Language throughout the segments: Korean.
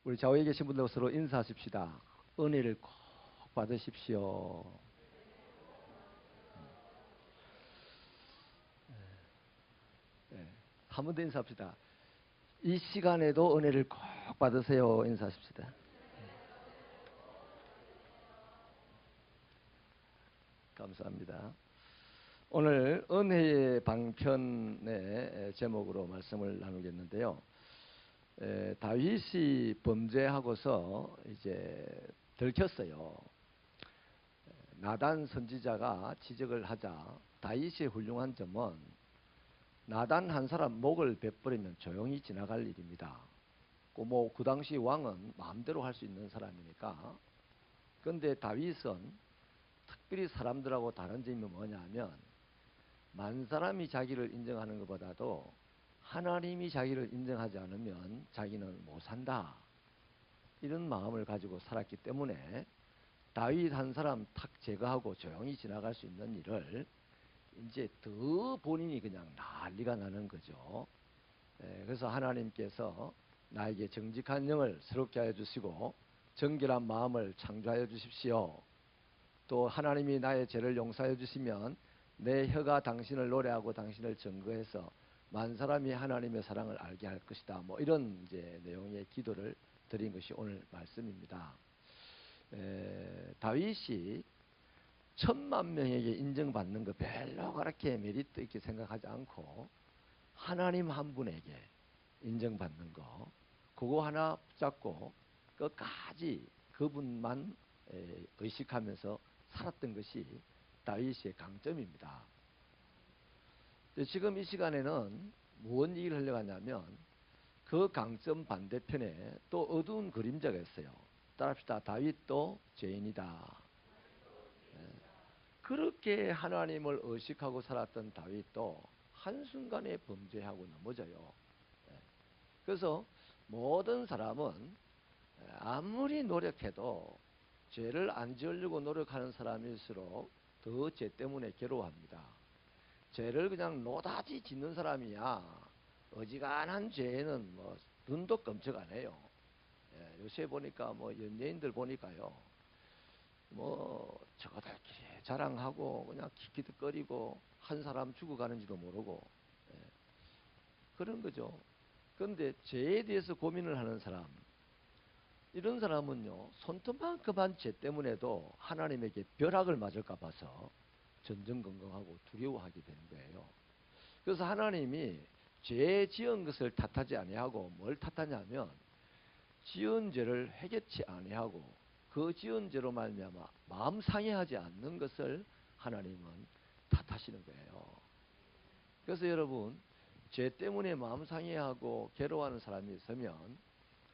우리 좌우에 계신 분들 서로 인사하십시다. 은혜를 꼭 받으십시오. 네. 한 번 더 인사합시다. 이 시간에도 은혜를 꼭 받으세요. 인사하십시다. 감사합니다. 오늘 은혜의 방편의 제목으로 말씀을 나누겠는데요. 다윗이 범죄하고서 이제 들켰어요. 나단 선지자가 지적을 하자 다윗의 훌륭한 점은 나단 한 사람 목을 베버리면 조용히 지나갈 일입니다. 그 당시 왕은 마음대로 할 수 있는 사람이니까. 그런데 다윗은 특별히 사람들하고 다른 점이 뭐냐면 만 사람이 자기를 인정하는 것보다도 하나님이 자기를 인정하지 않으면 자기는 못 산다. 이런 마음을 가지고 살았기 때문에 다윗 한 사람 탁 제거하고 조용히 지나갈 수 있는 일을 이제 더 본인이 그냥 난리가 나는 거죠. 그래서 하나님께서 나에게 정직한 영을 새롭게 하여 주시고 정결한 마음을 창조하여 주십시오. 또 하나님이 나의 죄를 용서하여 주시면 내 혀가 당신을 노래하고 당신을 증거해서 만 사람이 하나님의 사랑을 알게 할 것이다. 뭐 이런 이제 내용의 기도를 드린 것이 오늘 말씀입니다. 다윗이 10,000명에게 인정받는 거 별로 그렇게 메리트 있게 생각하지 않고 하나님 한 분에게 인정받는 거 그거 하나 붙잡고 끝까지 그분만 의식하면서 살았던 것이 다윗의 강점입니다. 지금 이 시간에는 무슨 얘기를 하려고 하냐면 그 강점 반대편에 또 어두운 그림자가 있어요. 따라합시다. 다윗도 죄인이다. 그렇게 하나님을 의식하고 살았던 다윗도 한순간에 범죄하고 넘어져요. 그래서 모든 사람은 아무리 노력해도 죄를 안 지으려고 노력하는 사람일수록 더 죄 때문에 괴로워합니다. 죄를 그냥 노다지 짓는 사람이야 어지간한 죄에는 뭐 눈도 끔찍 안 해요. 요새 보니까 뭐 연예인들 보니까요. 뭐 저거들끼리 자랑하고 그냥 킥킥거리고 한 사람 죽어가는지도 모르고 그런 거죠. 그런데 죄에 대해서 고민을 하는 사람 이런 사람은요 손톱만큼한 죄 때문에도 하나님에게 벼락을 맞을까 봐서 전전긍긍하고 두려워하게 되는 거예요. 그래서 하나님이 죄 지은 것을 탓하지 아니하고 뭘 탓하냐면 지은 죄를 회개치 아니하고 그 지은 죄로 말미암아 마음 상해하지 않는 것을 하나님은 탓하시는 거예요. 그래서 여러분 죄 때문에 마음 상해하고 괴로워하는 사람이 있으면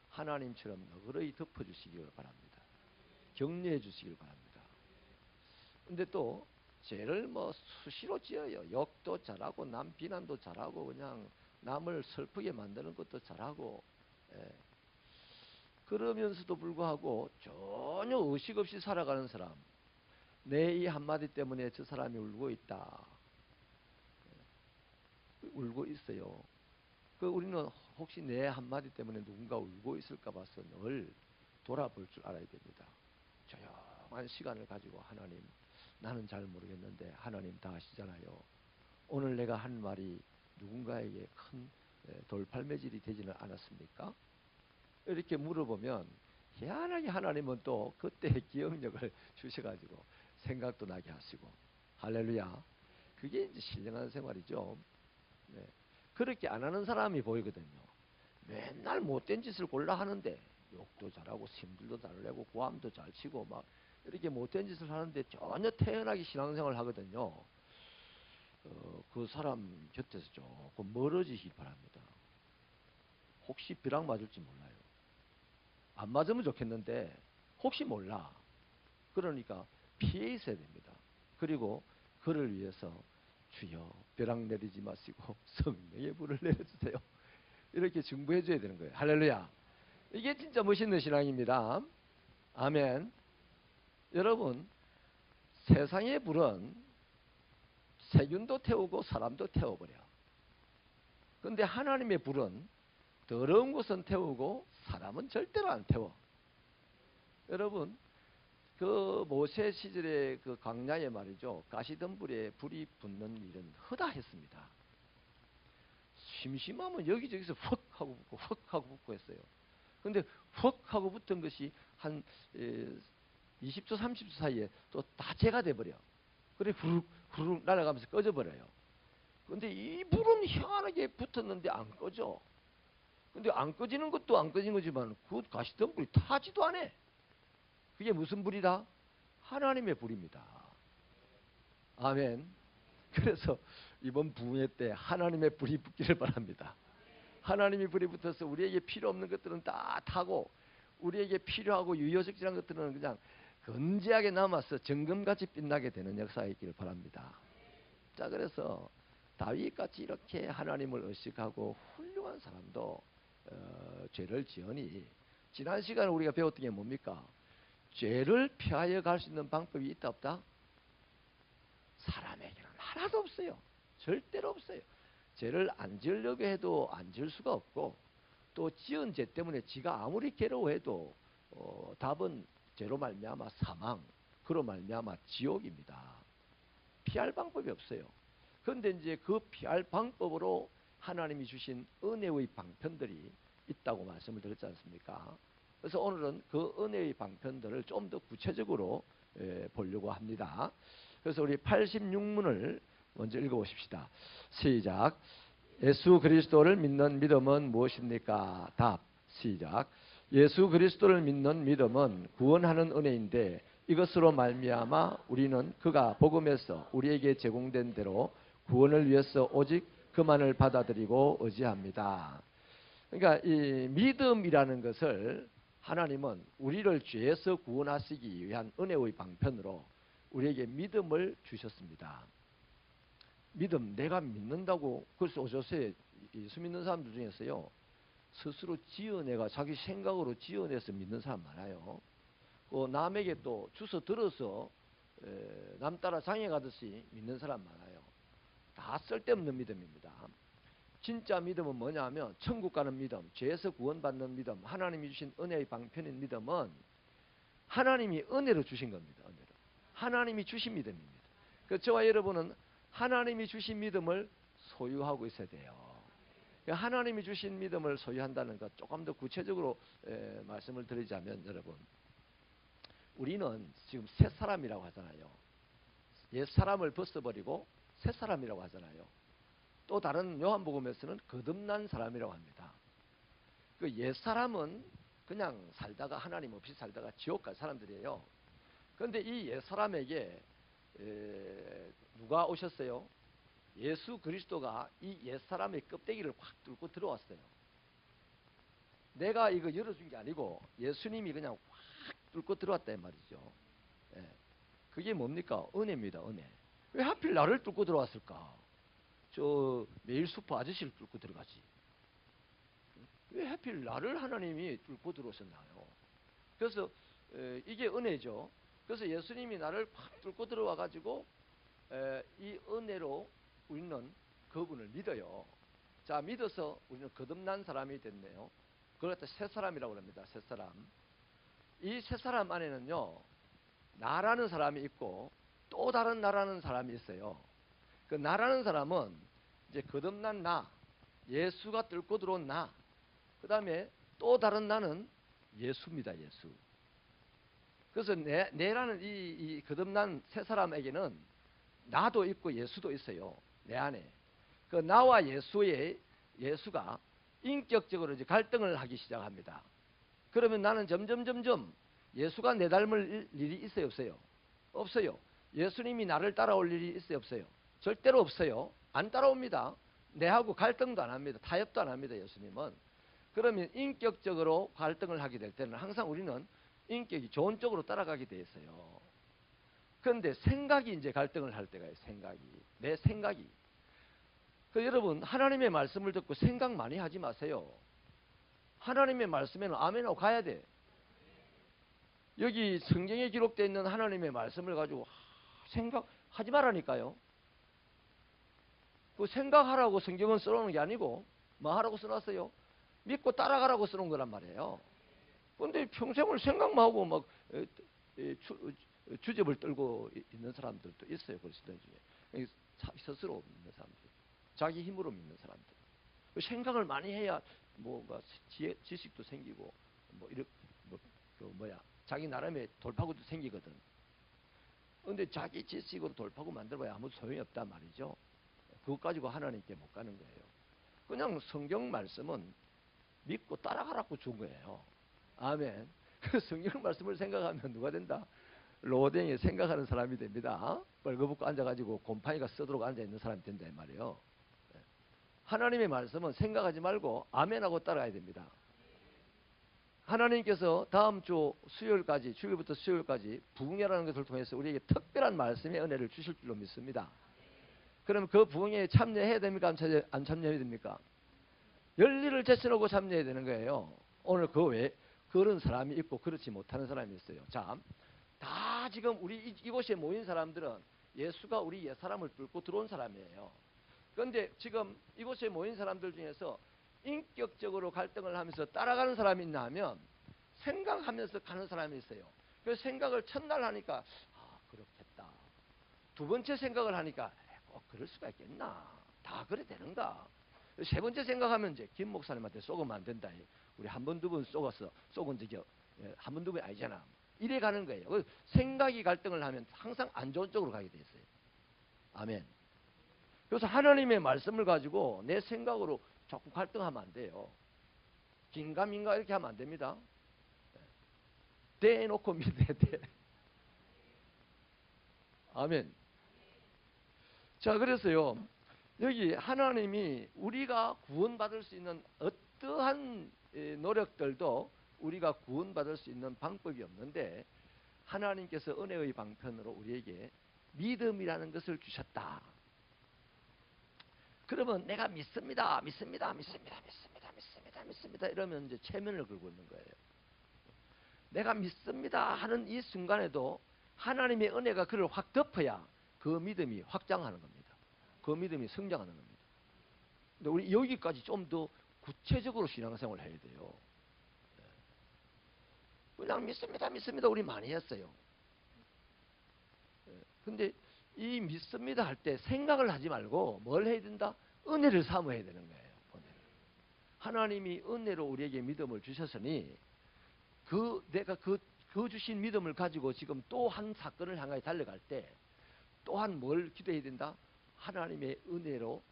하나님처럼 너그러이 덮어주시기를 바랍니다. 격려해 주시길 바랍니다. 근데 또 죄를 뭐 수시로 지어요. 욕도 잘하고 남 비난도 잘하고 그냥 남을 슬프게 만드는 것도 잘하고 그러면서도 불구하고 전혀 의식 없이 살아가는 사람 내 이 한마디 때문에 저 사람이 울고 있다. 울고 있어요. 우리는 혹시 내 한마디 때문에 누군가 울고 있을까 봐서 늘 돌아볼 줄 알아야 됩니다. 조용한 시간을 가지고 하나님 나는 잘 모르겠는데 하나님 다 아시잖아요. 오늘 내가 한 말이 누군가에게 큰 돌팔매질이 되지는 않았습니까? 이렇게 물어보면 희한하게 하나님은 또 그때의 기억력을 주셔가지고 생각도 나게 하시고 할렐루야. 그게 이제 신령한 생활이죠. 네. 그렇게 안 하는 사람이 보이거든요. 맨날 못된 짓을 골라 하는데 욕도 잘하고 심들도 잘 내고 고함도 잘 치고 막 이렇게 못된 짓을 하는데 전혀 태연하게 신앙생활을 하거든요. 그 사람 곁에서 조금 멀어지시기 바랍니다. 혹시 벼락 맞을지 몰라요. 안 맞으면 좋겠는데 혹시 몰라. 그러니까 피해 있어야 됩니다. 그리고 그를 위해서 주여 벼락 내리지 마시고 성령의 불을 내려주세요. 이렇게 중보해 줘야 되는 거예요. 할렐루야. 이게 진짜 멋있는 신앙입니다. 아멘. 여러분 세상의 불은 세균도 태우고 사람도 태워버려. 그런데 하나님의 불은 더러운 곳은 태우고 사람은 절대로 안 태워. 여러분, 그 모세 시절의 그 광야에 말이죠, 가시덤불에 불이 붙는 일은 허다했습니다. 심심하면 여기저기서 훅 하고 붙고 훅 하고 붙고 했어요. 근데 훅 하고 붙은 것이 한 20초 30초 사이에 또 다 재가 돼버려. 그래 후룩 후룩 날아가면서 꺼져버려요. 근데 이 불은 희한하게 붙었는데 안 꺼져. 근데 안 꺼지는 것도 안 꺼진 거지만 그 가시덤불이 타지도 않아. 그게 무슨 불이다? 하나님의 불입니다. 아멘. 그래서 이번 부흥회 때 하나님의 불이 붙기를 바랍니다. 하나님의 불이 붙어서 우리에게 필요 없는 것들은 다 타고 우리에게 필요하고 유효적절한 것들은 그냥 건재하게 남아서 정금같이 빛나게 되는 역사가 있기를 바랍니다. 자, 그래서 다윗같이 이렇게 하나님을 의식하고 훌륭한 사람도 죄를 지으니, 지난 시간에 우리가 배웠던 게 뭡니까? 죄를 피하여 갈 수 있는 방법이 있다 없다? 사람에게는 하나도 없어요. 절대로 없어요. 죄를 안 지으려고 해도 안 지을 수가 없고, 또 지은 죄 때문에 지가 아무리 괴로워해도 답은 죄로 말미암아 사망, 그로 말미암아 지옥입니다. 피할 방법이 없어요. 그런데 이제 그 피할 방법으로 하나님이 주신 은혜의 방편들이 있다고 말씀을 드렸지 않습니까? 그래서 오늘은 그 은혜의 방편들을 좀 더 구체적으로 보려고 합니다. 그래서 우리 86문을 먼저 읽어보십시다. 시작. 예수 그리스도를 믿는 믿음은 무엇입니까? 답. 시작. 예수 그리스도를 믿는 믿음은 구원하는 은혜인데 이것으로 말미암아 우리는 그가 복음에서 우리에게 제공된 대로 구원을 위해서 오직 그만을 받아들이고 의지합니다. 그러니까 이 믿음이라는 것을 하나님은 우리를 죄에서 구원하시기 위한 은혜의 방편으로 우리에게 믿음을 주셨습니다. 믿음, 내가 믿는다고. 그래서 오조세 예수 믿는 사람들 중에서요, 스스로 지어내가 자기 생각으로 지어내서 믿는 사람 많아요. 남에게 또 주워 들어서 남 따라 장에 가듯이 믿는 사람 많아요. 다 쓸데없는 믿음입니다. 진짜 믿음은 뭐냐면 천국 가는 믿음, 죄에서 구원받는 믿음, 하나님이 주신 은혜의 방편인 믿음은 하나님이 은혜로 주신 겁니다. 은혜로. 하나님이 주신 믿음입니다. 그래서 저와 여러분은 하나님이 주신 믿음을 소유하고 있어야 돼요. 하나님이 주신 믿음을 소유한다는 것, 조금 더 구체적으로 말씀을 드리자면, 여러분, 우리는 지금 새 사람이라고 하잖아요. 옛 사람을 벗어버리고 새 사람이라고 하잖아요. 또 다른 요한복음에서는 거듭난 사람이라고 합니다. 그 옛 사람은 그냥 살다가 하나님 없이 살다가 지옥 갈 사람들이에요. 그런데 이 옛 사람에게 누가 오셨어요? 예수 그리스도가 이 옛 사람의 껍데기를 확 뚫고 들어왔어요. 내가 이거 열어준 게 아니고 예수님이 그냥 확 뚫고 들어왔다 이 말이죠. 예. 그게 뭡니까? 은혜입니다. 은혜. 왜 하필 나를 뚫고 들어왔을까? 저 매일 슈퍼 아저씨를 뚫고 들어가지. 왜 하필 나를 하나님이 뚫고 들어오셨나요? 그래서 이게 은혜죠. 그래서 예수님이 나를 팍 뚫고 들어와 가지고 이 은혜로 우리는 그분을 믿어요. 자, 믿어서 우리는 거듭난 사람이 됐네요. 그걸 갖다 새 사람이라고 합니다. 새 사람. 이 새 사람 안에는요, 나라는 사람이 있고 또 다른 나라는 사람이 있어요. 그 나라는 사람은 이제 거듭난 나, 예수가 뚫고 들어온 나, 그 다음에 또 다른 나는 예수입니다. 예수. 그래서 내라는 이 거듭난 새 사람에게는 나도 있고 예수도 있어요. 내 안에. 그 나와 예수가 인격적으로 이제 갈등을 하기 시작합니다. 그러면 나는 점점 예수가 내 닮을 일이 있어요, 없어요? 없어요. 예수님이 나를 따라올 일이 있어요, 없어요? 절대로 없어요. 안 따라옵니다. 내하고 갈등도 안 합니다. 타협도 안 합니다, 예수님은. 그러면 인격적으로 갈등을 하게 될 때는 항상 우리는 인격이 좋은 쪽으로 따라가게 돼 있어요. 그런데 생각이 이제 갈등을 할 때가 있어요. 내 생각이. 여러분, 하나님의 말씀을 듣고 생각 많이 하지 마세요. 하나님의 말씀에는 아멘하고 가야 돼. 여기 성경에 기록되어 있는 하나님의 말씀을 가지고 생각하지 말라니까요. 그 생각하라고 성경은 써놓은 게 아니고 뭐 하라고 써놨어요? 믿고 따라가라고 쓰는 거란 말이에요. 그런데 평생을 생각만 하고 막 주접을 떨고 있는 사람들도 있어요. 그리스도인 중에. 스스로 믿는 사람들, 자기 힘으로 믿는 사람들. 생각을 많이 해야 뭐가 지식도 생기고 뭐 이렇게 자기 나름의 돌파구도 생기거든. 그런데 자기 지식으로 돌파구 만들어봐야 아무 소용이 없단 말이죠. 그것 가지고 하나님께 못 가는 거예요. 그냥 성경 말씀은 믿고 따라가라고 준 거예요. 아멘. 그 성경 말씀을 생각하면 누가 된다? 로댕이 생각하는 사람이 됩니다. 벌거벗고 앉아가지고 곰팡이가 쓰도록 앉아있는 사람이 된다 이 말이에요. 하나님의 말씀은 생각하지 말고 아멘하고 따라가야 됩니다. 하나님께서 다음 주 수요일까지, 주일부터 수요일까지 부흥회라는 것을 통해서 우리에게 특별한 말씀의 은혜를 주실 줄로 믿습니다. 그럼 그 부흥회에 참여해야 됩니까? 안 참여해야 됩니까? 열리를 제쳐놓고 참여해야 되는 거예요. 오늘 그 외에 그런 사람이 있고 그렇지 못하는 사람이 있어요. 자, 다 지금 우리 이곳에 모인 사람들은 예수가 우리 옛사람을 뚫고 들어온 사람이에요. 그런데 지금 이곳에 모인 사람들 중에서 인격적으로 갈등을 하면서 따라가는 사람이 있나 하면 생각하면서 가는 사람이 있어요. 그 생각을 첫날 하니까 그렇겠다. 두 번째 생각을 하니까 그럴 수가 있겠나. 다 그래 되는가. 세 번째 생각하면 이제 김 목사님한테 쏘으면 안 된다. 우리 한 번 두 번 쏘은 적이 한 번 두 번 아니잖아. 이래 가는 거예요. 생각이 갈등을 하면 항상 안 좋은 쪽으로 가게 돼 있어요. 아멘. 그래서 하나님의 말씀을 가지고 내 생각으로 자꾸 갈등하면 안 돼요. 긴가민가 이렇게 하면 안 됩니다. 대놓고 믿어야 돼. 아멘. 자, 그래서요. 여기 하나님이 우리가 구원받을 수 있는 어떠한 노력들도 우리가 구원받을 수 있는 방법이 없는데 하나님께서 은혜의 방편으로 우리에게 믿음이라는 것을 주셨다. 그러면 내가 믿습니다 이러면 이제 체면을 걸고 있는 거예요. 내가 믿습니다 하는 이 순간에도 하나님의 은혜가 그를 확 덮어야 그 믿음이 확장하는 겁니다. 그 믿음이 성장하는 겁니다. 근데 우리 여기까지 좀 더 구체적으로 신앙생활을 해야 돼요. 그냥 믿습니다 우리 많이 했어요. 근데 이 믿습니다 할 때 생각을 하지 말고 뭘 해야 된다? 은혜를 사모해야 되는 거예요. 은혜를. 하나님이 은혜로 우리에게 믿음을 주셨으니 내가 그 주신 믿음을 가지고 지금 또 한 사건을 향하여 달려갈 때 또한 뭘 기대해야 된다? 하나님의 은혜로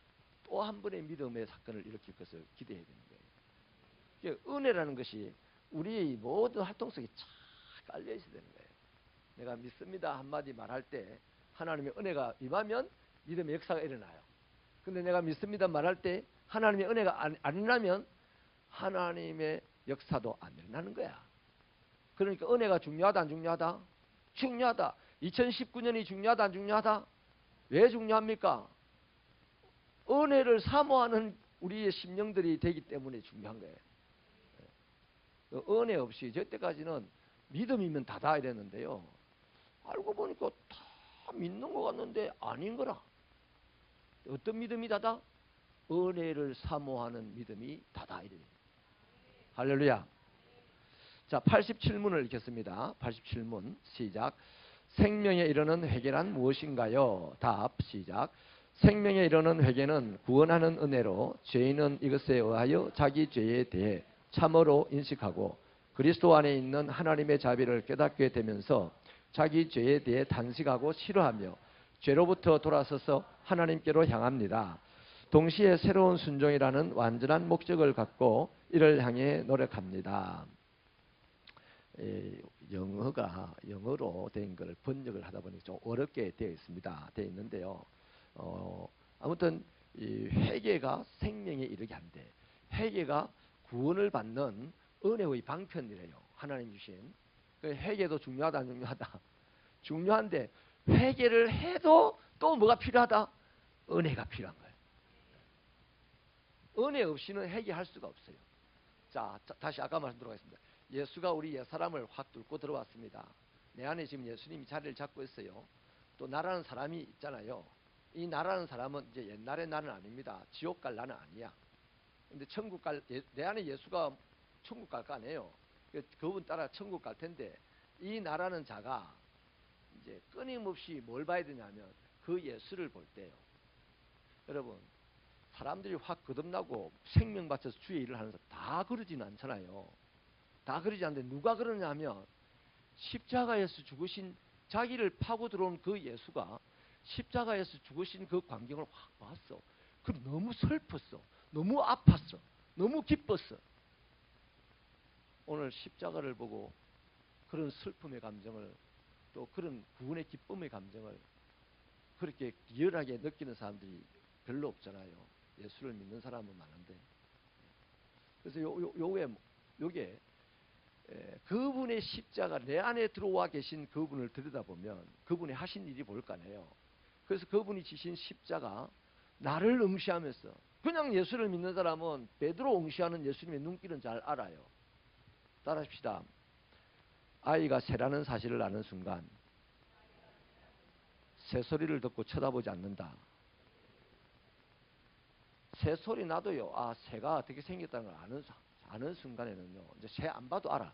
또 한 번의 믿음의 사건을 일으킬 것을 기대해야 되는 거예요. 은혜라는 것이 우리의 모든 활동 속에 쫙 깔려 있어야 되는 거예요. 내가 믿습니다 한마디 말할 때 하나님의 은혜가 임하면 믿음의 역사가 일어나요. 근데 내가 믿습니다 말할 때 하나님의 은혜가 안 일어나면 하나님의 역사도 안 일어나는 거야. 그러니까 은혜가 중요하다 안 중요하다? 중요하다. 2019년이 중요하다 안 중요하다? 왜 중요합니까? 은혜를 사모하는 우리의 심령들이 되기 때문에 중요한 거예요. 은혜 없이 저때까지는 믿음이면 다다 이랬는데요. 알고 보니까 다 믿는 것 같는데 아닌 거라. 어떤 믿음이 다다? 은혜를 사모하는 믿음이 다다 이래요. 할렐루야. 자, 87문을 읽겠습니다. 87문 시작. 생명에 이르는 회개란 무엇인가요? 답 시작. 생명에 이르는 회개는 구원하는 은혜로 죄인은 이것에 의하여 자기 죄에 대해 참으로 인식하고 그리스도 안에 있는 하나님의 자비를 깨닫게 되면서 자기 죄에 대해 단식하고 싫어하며 죄로부터 돌아서서 하나님께로 향합니다. 동시에 새로운 순종이라는 완전한 목적을 갖고 이를 향해 노력합니다. 영어로 된 것을 번역을 하다 보니 좀 어렵게 되어 있습니다. 되어 있는데요. 아무튼 이 회개가 생명에 이르게 한대. 회개가 구원을 받는 은혜의 방편이래요. 하나님 주신. 회개도 중요하다 안 중요하다? 중요한데 회개를 해도 또 뭐가 필요하다? 은혜가 필요한 거예요. 은혜 없이는 회개할 수가 없어요. 자, 다시 아까 말씀드리도록 하겠습니다. 예수가 우리 옛사람을 확 뚫고 들어왔습니다. 내 안에 지금 예수님이 자리를 잡고 있어요. 또 나라는 사람이 있잖아요. 이 나라는 사람은 이제 옛날의 나는 아닙니다. 지옥 갈 나는 아니야. 근데 내 안에 예수가 천국 갈 거 아니에요. 그분 따라 천국 갈 텐데, 이 나라는 자가 이제 끊임없이 뭘 봐야 되냐면 그 예수를 볼 때요. 여러분, 사람들이 확 거듭나고 생명 바쳐서 주의 일을 하는 사람 다 그러지는 않잖아요. 다 그러지 않는데 누가 그러냐면 십자가에서 죽으신, 자기를 파고 들어온 그 예수가 십자가에서 죽으신 그 광경을 확 봤어. 그럼 너무 슬펐어. 너무 아팠어. 너무 기뻤어. 오늘 십자가를 보고 그런 슬픔의 감정을, 또 그런 구원의 기쁨의 감정을 그렇게 리얼하게 느끼는 사람들이 별로 없잖아요. 예수를 믿는 사람은 많은데. 그래서 요게 그분의 십자가, 내 안에 들어와 계신 그분을 들여다보면 그분이 하신 일이 뭘까네요. 그래서 그분이 지신 십자가, 나를 응시하면서, 그냥 예수를 믿는 사람은 베드로 응시하는 예수님의 눈길은 잘 알아요. 따라합시다. 아이가 새라는 사실을 아는 순간 새소리를 듣고 쳐다보지 않는다. 새소리 나도요, 아, 새가 어떻게 생겼다는 걸 아는 순간에는요, 이제 새 안 봐도 알아.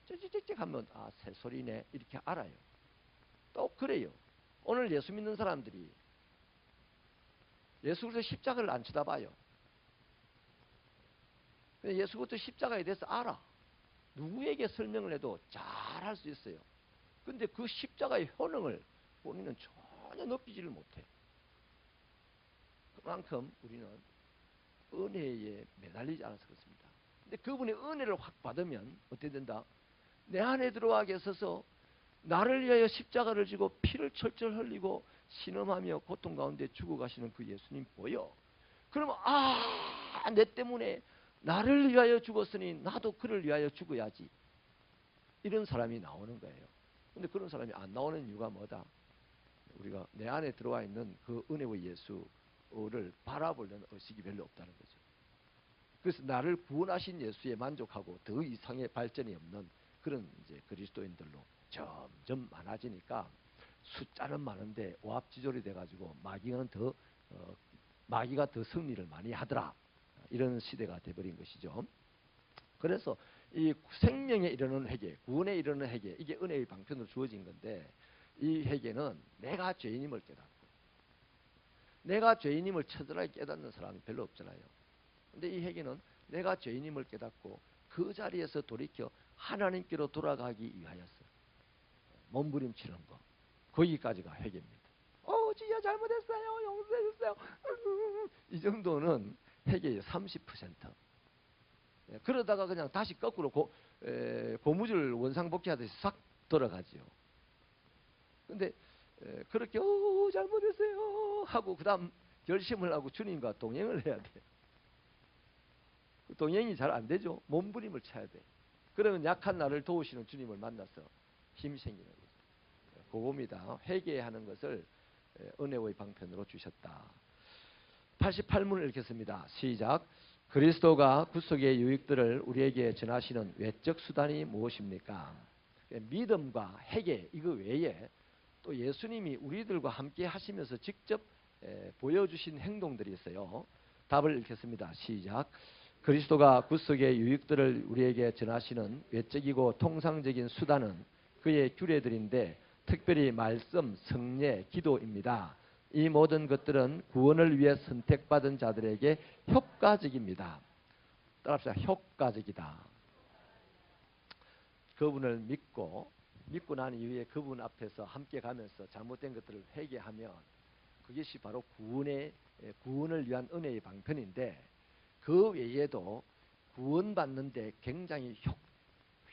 찌찌찌찌 하면, 아, 새소리네, 이렇게 알아요. 또 그래요. 오늘 예수 믿는 사람들이 예수 그리스도 십자가를 안 쳐다봐요. 예수 그리스도 십자가에 대해서 알아. 누구에게 설명을 해도 잘 할 수 있어요. 근데 그 십자가의 효능을 본인은 전혀 느끼지를 못해. 그만큼 우리는 은혜에 매달리지 않아서 그렇습니다. 근데 그분의 은혜를 확 받으면 어떻게 된다? 내 안에 들어와 계셔서 나를 위하여 십자가를 지고 피를 철철 흘리고 신음하며 고통 가운데 죽어가시는 그 예수님 보여. 그러면 내 때문에 나를 위하여 죽었으니 나도 그를 위하여 죽어야지. 이런 사람이 나오는 거예요. 근데 그런 사람이 안 나오는 이유가 뭐다? 우리가 내 안에 들어와 있는 그 은혜의 예수를 바라보려는 의식이 별로 없다는 거죠. 그래서 나를 구원하신 예수에 만족하고 더 이상의 발전이 없는 그런 이제 그리스도인들로 점점 많아지니까 숫자는 많은데 오합지졸이 돼가지고 마귀가 더 승리를 많이 하더라. 이런 시대가 돼버린 것이죠. 그래서 이 생명에 이르는 회개, 구원에 이르는 회개, 이게 은혜의 방편으로 주어진 건데, 이 회개는 내가 죄인임을 깨닫고, 내가 죄인임을 처절하게 깨닫는 사람이 별로 없잖아요. 근데 이 회개는 내가 죄인임을 깨닫고 그 자리에서 돌이켜 하나님께로 돌아가기 위하여서 몸부림치는 거, 거기까지가 회개입니다. 주여 잘못했어요, 용서해 주세요. 이 정도는 회개의 30%. 그러다가 그냥 다시 거꾸로 고무줄 원상복귀하듯이 싹 돌아가지요. 근데 그렇게 잘못했어요 하고 그 다음 결심을 하고 주님과 동행을 해야 돼. 동행이 잘 안 되죠. 몸부림을 쳐야 돼. 그러면 약한 나를 도우시는 주님을 만나서 힘이 생기는 거죠. 그겁니다. 회개하는 것을 은혜의 방편으로 주셨다. 88문을 읽겠습니다. 시작. 그리스도가 구속의 유익들을 우리에게 전하시는 외적 수단이 무엇입니까? 믿음과 회개, 이거 외에 또 예수님이 우리들과 함께 하시면서 직접 보여주신 행동들이 있어요. 답을 읽겠습니다. 시작. 그리스도가 구속의 유익들을 우리에게 전하시는 외적이고 통상적인 수단은 그의 규례들인데 특별히 말씀, 성례, 기도입니다. 이 모든 것들은 구원을 위해 선택받은 자들에게 효과적입니다. 따라합시다. 효과적이다. 그분을 믿고 난 이후에 그분 앞에서 함께 가면서 잘못된 것들을 회개하면 그것이 바로 구원을 위한 은혜의 방편인데, 그 외에도 구원받는데 굉장히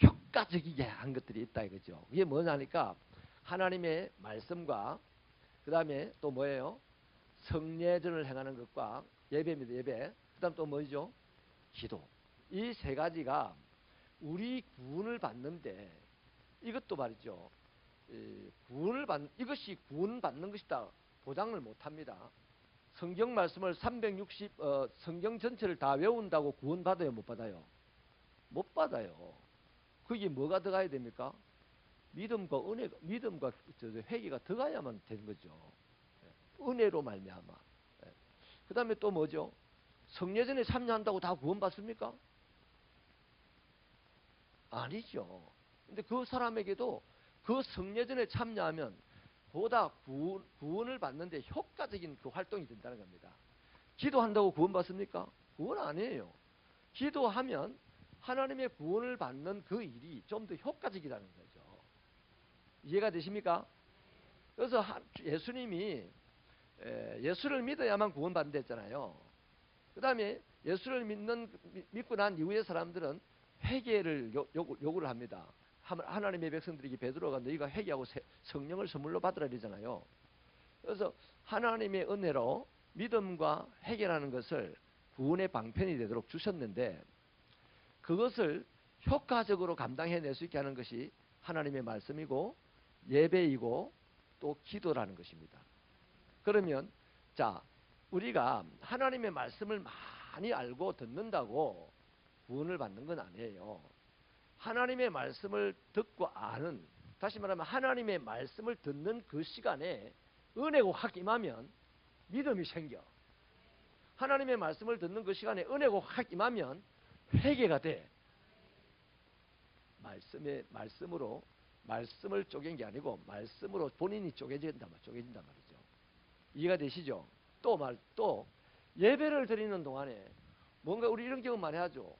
효과적이게 한 것들이 있다 이거죠. 이게 뭐냐니까 하나님의 말씀과 그 다음에 또 뭐예요? 성례전을 행하는 것과 예배입니다. 예배. 그 다음 또 뭐죠? 기도. 이 세 가지가 우리 구원을 받는데, 이것도 말이죠. 이것이 구원받는 것이다 보장을 못합니다. 성경 말씀을 성경 전체를 다 외운다고 구원받아요? 못 받아요? 못 받아요. 그게 뭐가 들어가야 됩니까? 믿음과 회개가 들어가야만 되는 거죠. 은혜로 말미암아. 그 다음에 또 뭐죠? 성례전에 참여한다고 다 구원받습니까? 아니죠. 근데 그 사람에게도 그 성례전에 참여하면 보다 구원을 받는데 효과적인 그 활동이 된다는 겁니다. 기도한다고 구원받습니까? 구원 아니에요. 기도하면 하나님의 구원을 받는 그 일이 좀 더 효과적이라는 거죠. 이해가 되십니까? 그래서 예수님이 예수를 믿어야만 구원받는다 했잖아요. 그 다음에 예수를 믿고 난 이후에 사람들은 회개를 요구를 합니다. 하나님의 백성들에게 베드로가 너희가 회개하고 성령을 선물로 받으라 이러잖아요. 그래서 하나님의 은혜로 믿음과 회개라는 것을 구원의 방편이 되도록 주셨는데, 그것을 효과적으로 감당해낼 수 있게 하는 것이 하나님의 말씀이고 예배이고 또 기도라는 것입니다. 그러면 자, 우리가 하나님의 말씀을 많이 알고 듣는다고 구원을 받는 건 아니에요. 하나님의 말씀을 듣고 아는, 다시 말하면 하나님의 말씀을 듣는 그 시간에 은혜가 확 임하면 믿음이 생겨. 하나님의 말씀을 듣는 그 시간에 은혜가 확 임하면 회개가 돼. 말씀으로 말씀을 쪼갠 게 아니고 말씀으로 본인이 쪼개진단 말이죠. 이해가 되시죠? 또 예배를 드리는 동안에 뭔가 우리 이런 경우 많이 하죠.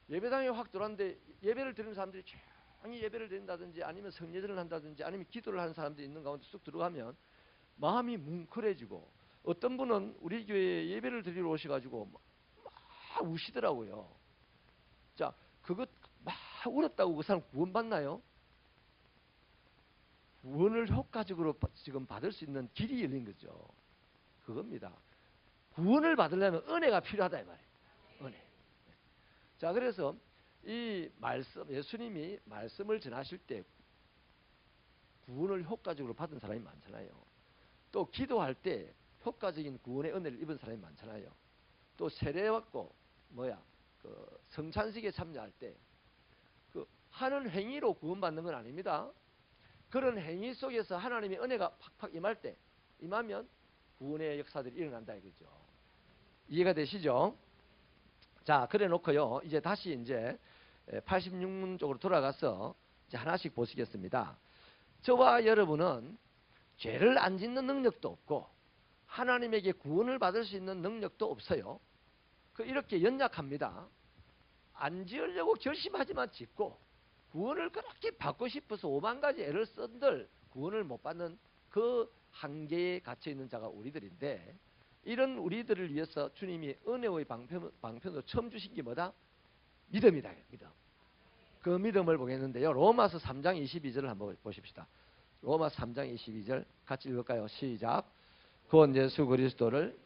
예배당에 확 들어왔는데 예배를 드리는 사람들이 조용히 예배를 드린다든지 아니면 성례전을 한다든지 아니면 기도를 하는 사람들이 있는 가운데 쑥 들어가면 마음이 뭉클해지고, 어떤 분은 우리 교회에 예배를 드리러 오셔가지고 막 우시더라고요. 자, 그것 막 울었다고 그 사람 구원받나요? 구원을 효과적으로 지금 받을 수 있는 길이 열린 거죠. 그겁니다. 구원을 받으려면 은혜가 필요하다 이 말이에요. 은혜. 자, 그래서 이 말씀, 예수님이 말씀을 전하실 때 구원을 효과적으로 받은 사람이 많잖아요. 또 기도할 때 효과적인 구원의 은혜를 입은 사람이 많잖아요. 또 세례받고 그 성찬식에 참여할 때 그 하는 행위로 구원받는 건 아닙니다. 그런 행위 속에서 하나님의 은혜가 팍팍 임하면 구원의 역사들이 일어난다 이거죠. 이해가 되시죠? 자, 그래 놓고요. 이제 다시 86문 쪽으로 돌아가서 이제 하나씩 보시겠습니다. 저와 여러분은 죄를 안 짓는 능력도 없고 하나님에게 구원을 받을 수 있는 능력도 없어요. 이렇게 연약합니다. 안 지으려고 결심하지만 짓고 구원을 그렇게 받고 싶어서 5만 가지 애를 쓴들 구원을 못 받는 그 한계에 갇혀 있는 자가 우리들인데, 이런 우리들을 위해서 주님이 은혜의 방편으로 처음 주신 게 뭐다? 믿음이다. 믿음. 그 믿음을 보겠는데요. 로마서 3장 22절을 한번 보십시다. 로마서 3장 22절 같이 읽을까요? 시작. 곧 예수 그리스도를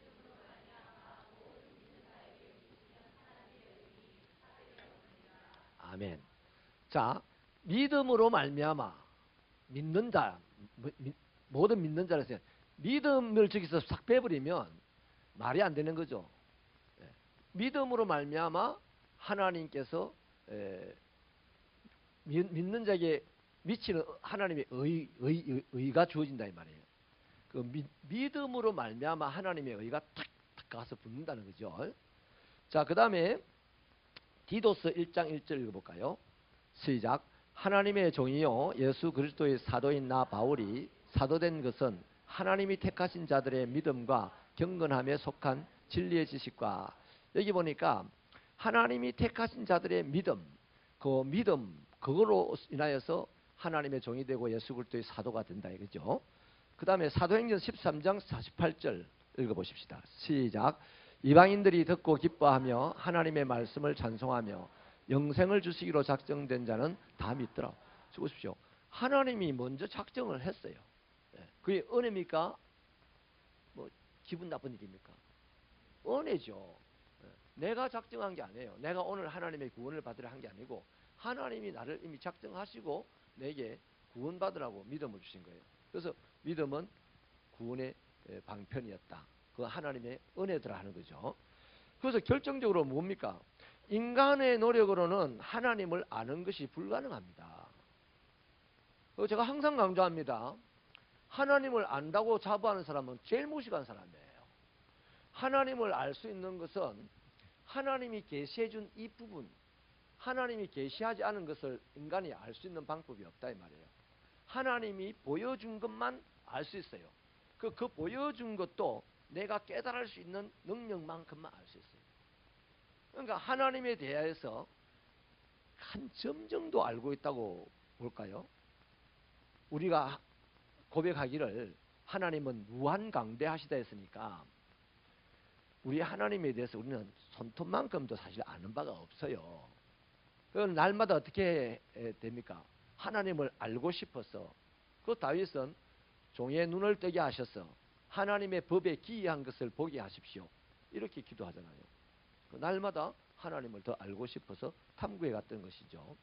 아멘. 자, 믿음으로 말미암아 믿는 자, 모든 믿는 자라서 믿음을 저기서 싹 빼버리면 말이 안 되는 거죠. 믿음으로 말미암아 하나님께서 믿는 자에게 미치는 하나님의 의가 주어진다 이 말이에요. 그 믿음으로 말미암아 하나님의 의가 탁탁 가서 붙는다는 거죠. 자, 그 다음에 디도스 1장 1절 읽어볼까요? 시작. 하나님의 종이요 예수 그리스도의 사도인 나 바울이 사도된 것은 하나님이 택하신 자들의 믿음과 경건함에 속한 진리의 지식과, 여기 보니까 하나님이 택하신 자들의 믿음, 그 믿음 그거로 인하여서 하나님의 종이 되고 예수 그리스도의 사도가 된다 이거죠. 그 다음에 사도행전 13장 48절 읽어보십시다. 시작. 이방인들이 듣고 기뻐하며 하나님의 말씀을 찬송하며 영생을 주시기로 작정된 자는 다 믿더라. 보십시오. 하나님이 먼저 작정을 했어요. 그게 은혜입니까? 기분 나쁜 일입니까? 은혜죠. 내가 작정한 게 아니에요. 내가 오늘 하나님의 구원을 받으려 한 게 아니고 하나님이 나를 이미 작정하시고 내게 구원받으라고 믿음을 주신 거예요. 그래서 믿음은 구원의 방편이었다. 그 하나님의 은혜더라 하는 거죠. 그래서 결정적으로 뭡니까? 인간의 노력으로는 하나님을 아는 것이 불가능합니다. 제가 항상 강조합니다. 하나님을 안다고 자부하는 사람은 제일 무식한 사람이에요. 하나님을 알 수 있는 것은 하나님이 계시해 준 이 부분, 하나님이 계시하지 않은 것을 인간이 알 수 있는 방법이 없다 이 말이에요. 하나님이 보여준 것만 알 수 있어요. 그 보여준 것도 내가 깨달을 수 있는 능력만큼만 알 수 있어요. 그러니까 하나님에 대해서 한 점 정도 알고 있다고 볼까요? 우리가 고백하기를 하나님은 무한강대하시다 했으니까 우리 하나님에 대해서 우리는 손톱만큼도 사실 아는 바가 없어요. 그건 날마다 어떻게 됩니까? 하나님을 알고 싶어서 그 다윗은 종의 눈을 뜨게 하셔서 하나님의 법에 기이한 것을 보게 하십시오. 이렇게 기도하잖아요. 날마다 하나님을 더 알고 싶어서 탐구해 갔던 것이죠.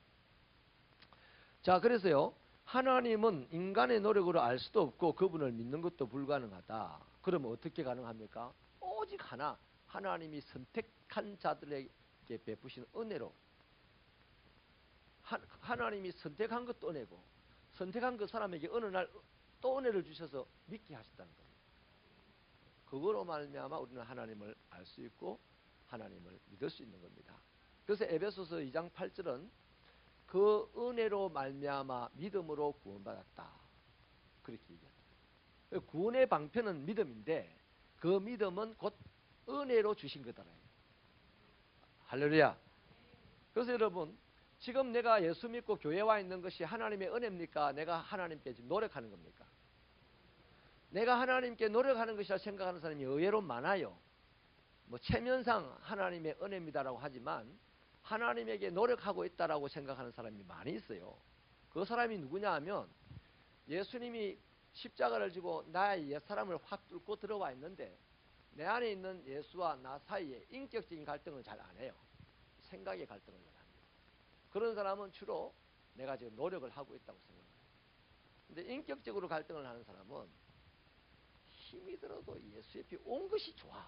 자, 그래서요. 하나님은 인간의 노력으로 알 수도 없고 그분을 믿는 것도 불가능하다. 그러면 어떻게 가능합니까? 오직 하나, 하나님이 선택한 자들에게 베푸신 은혜로 하나님이 선택한 것도 은혜고 선택한 그 사람에게 어느 날 또 은혜를 주셔서 믿게 하셨다는 겁니다. 그거로 말미암아 우리는 하나님을 알 수 있고 하나님을 믿을 수 있는 겁니다. 그래서 에베소서 2장 8절은 그 은혜로 말미암아 믿음으로 구원받았다. 그렇게 얘기합니다. 구원의 방편은 믿음인데 그 믿음은 곧 은혜로 주신 거다. 할렐루야. 그래서 여러분 지금 내가 예수 믿고 교회 와 있는 것이 하나님의 은혜입니까? 내가 하나님께 지금 노력하는 겁니까? 내가 하나님께 노력하는 것이라 생각하는 사람이 의외로 많아요. 뭐 체면상 하나님의 은혜입니다라고 하지만 하나님에게 노력하고 있다라고 생각하는 사람이 많이 있어요. 그 사람이 누구냐 하면 예수님이 십자가를 지고 나의 옛사람을 확 뚫고 들어와 있는데 내 안에 있는 예수와 나 사이에 인격적인 갈등을 잘 안 해요. 생각의 갈등을 잘 합니다. 그런 사람은 주로 내가 지금 노력을 하고 있다고 생각해요. 근데 인격적으로 갈등을 하는 사람은 힘이 들어도 예수 옆에 온 것이 좋아.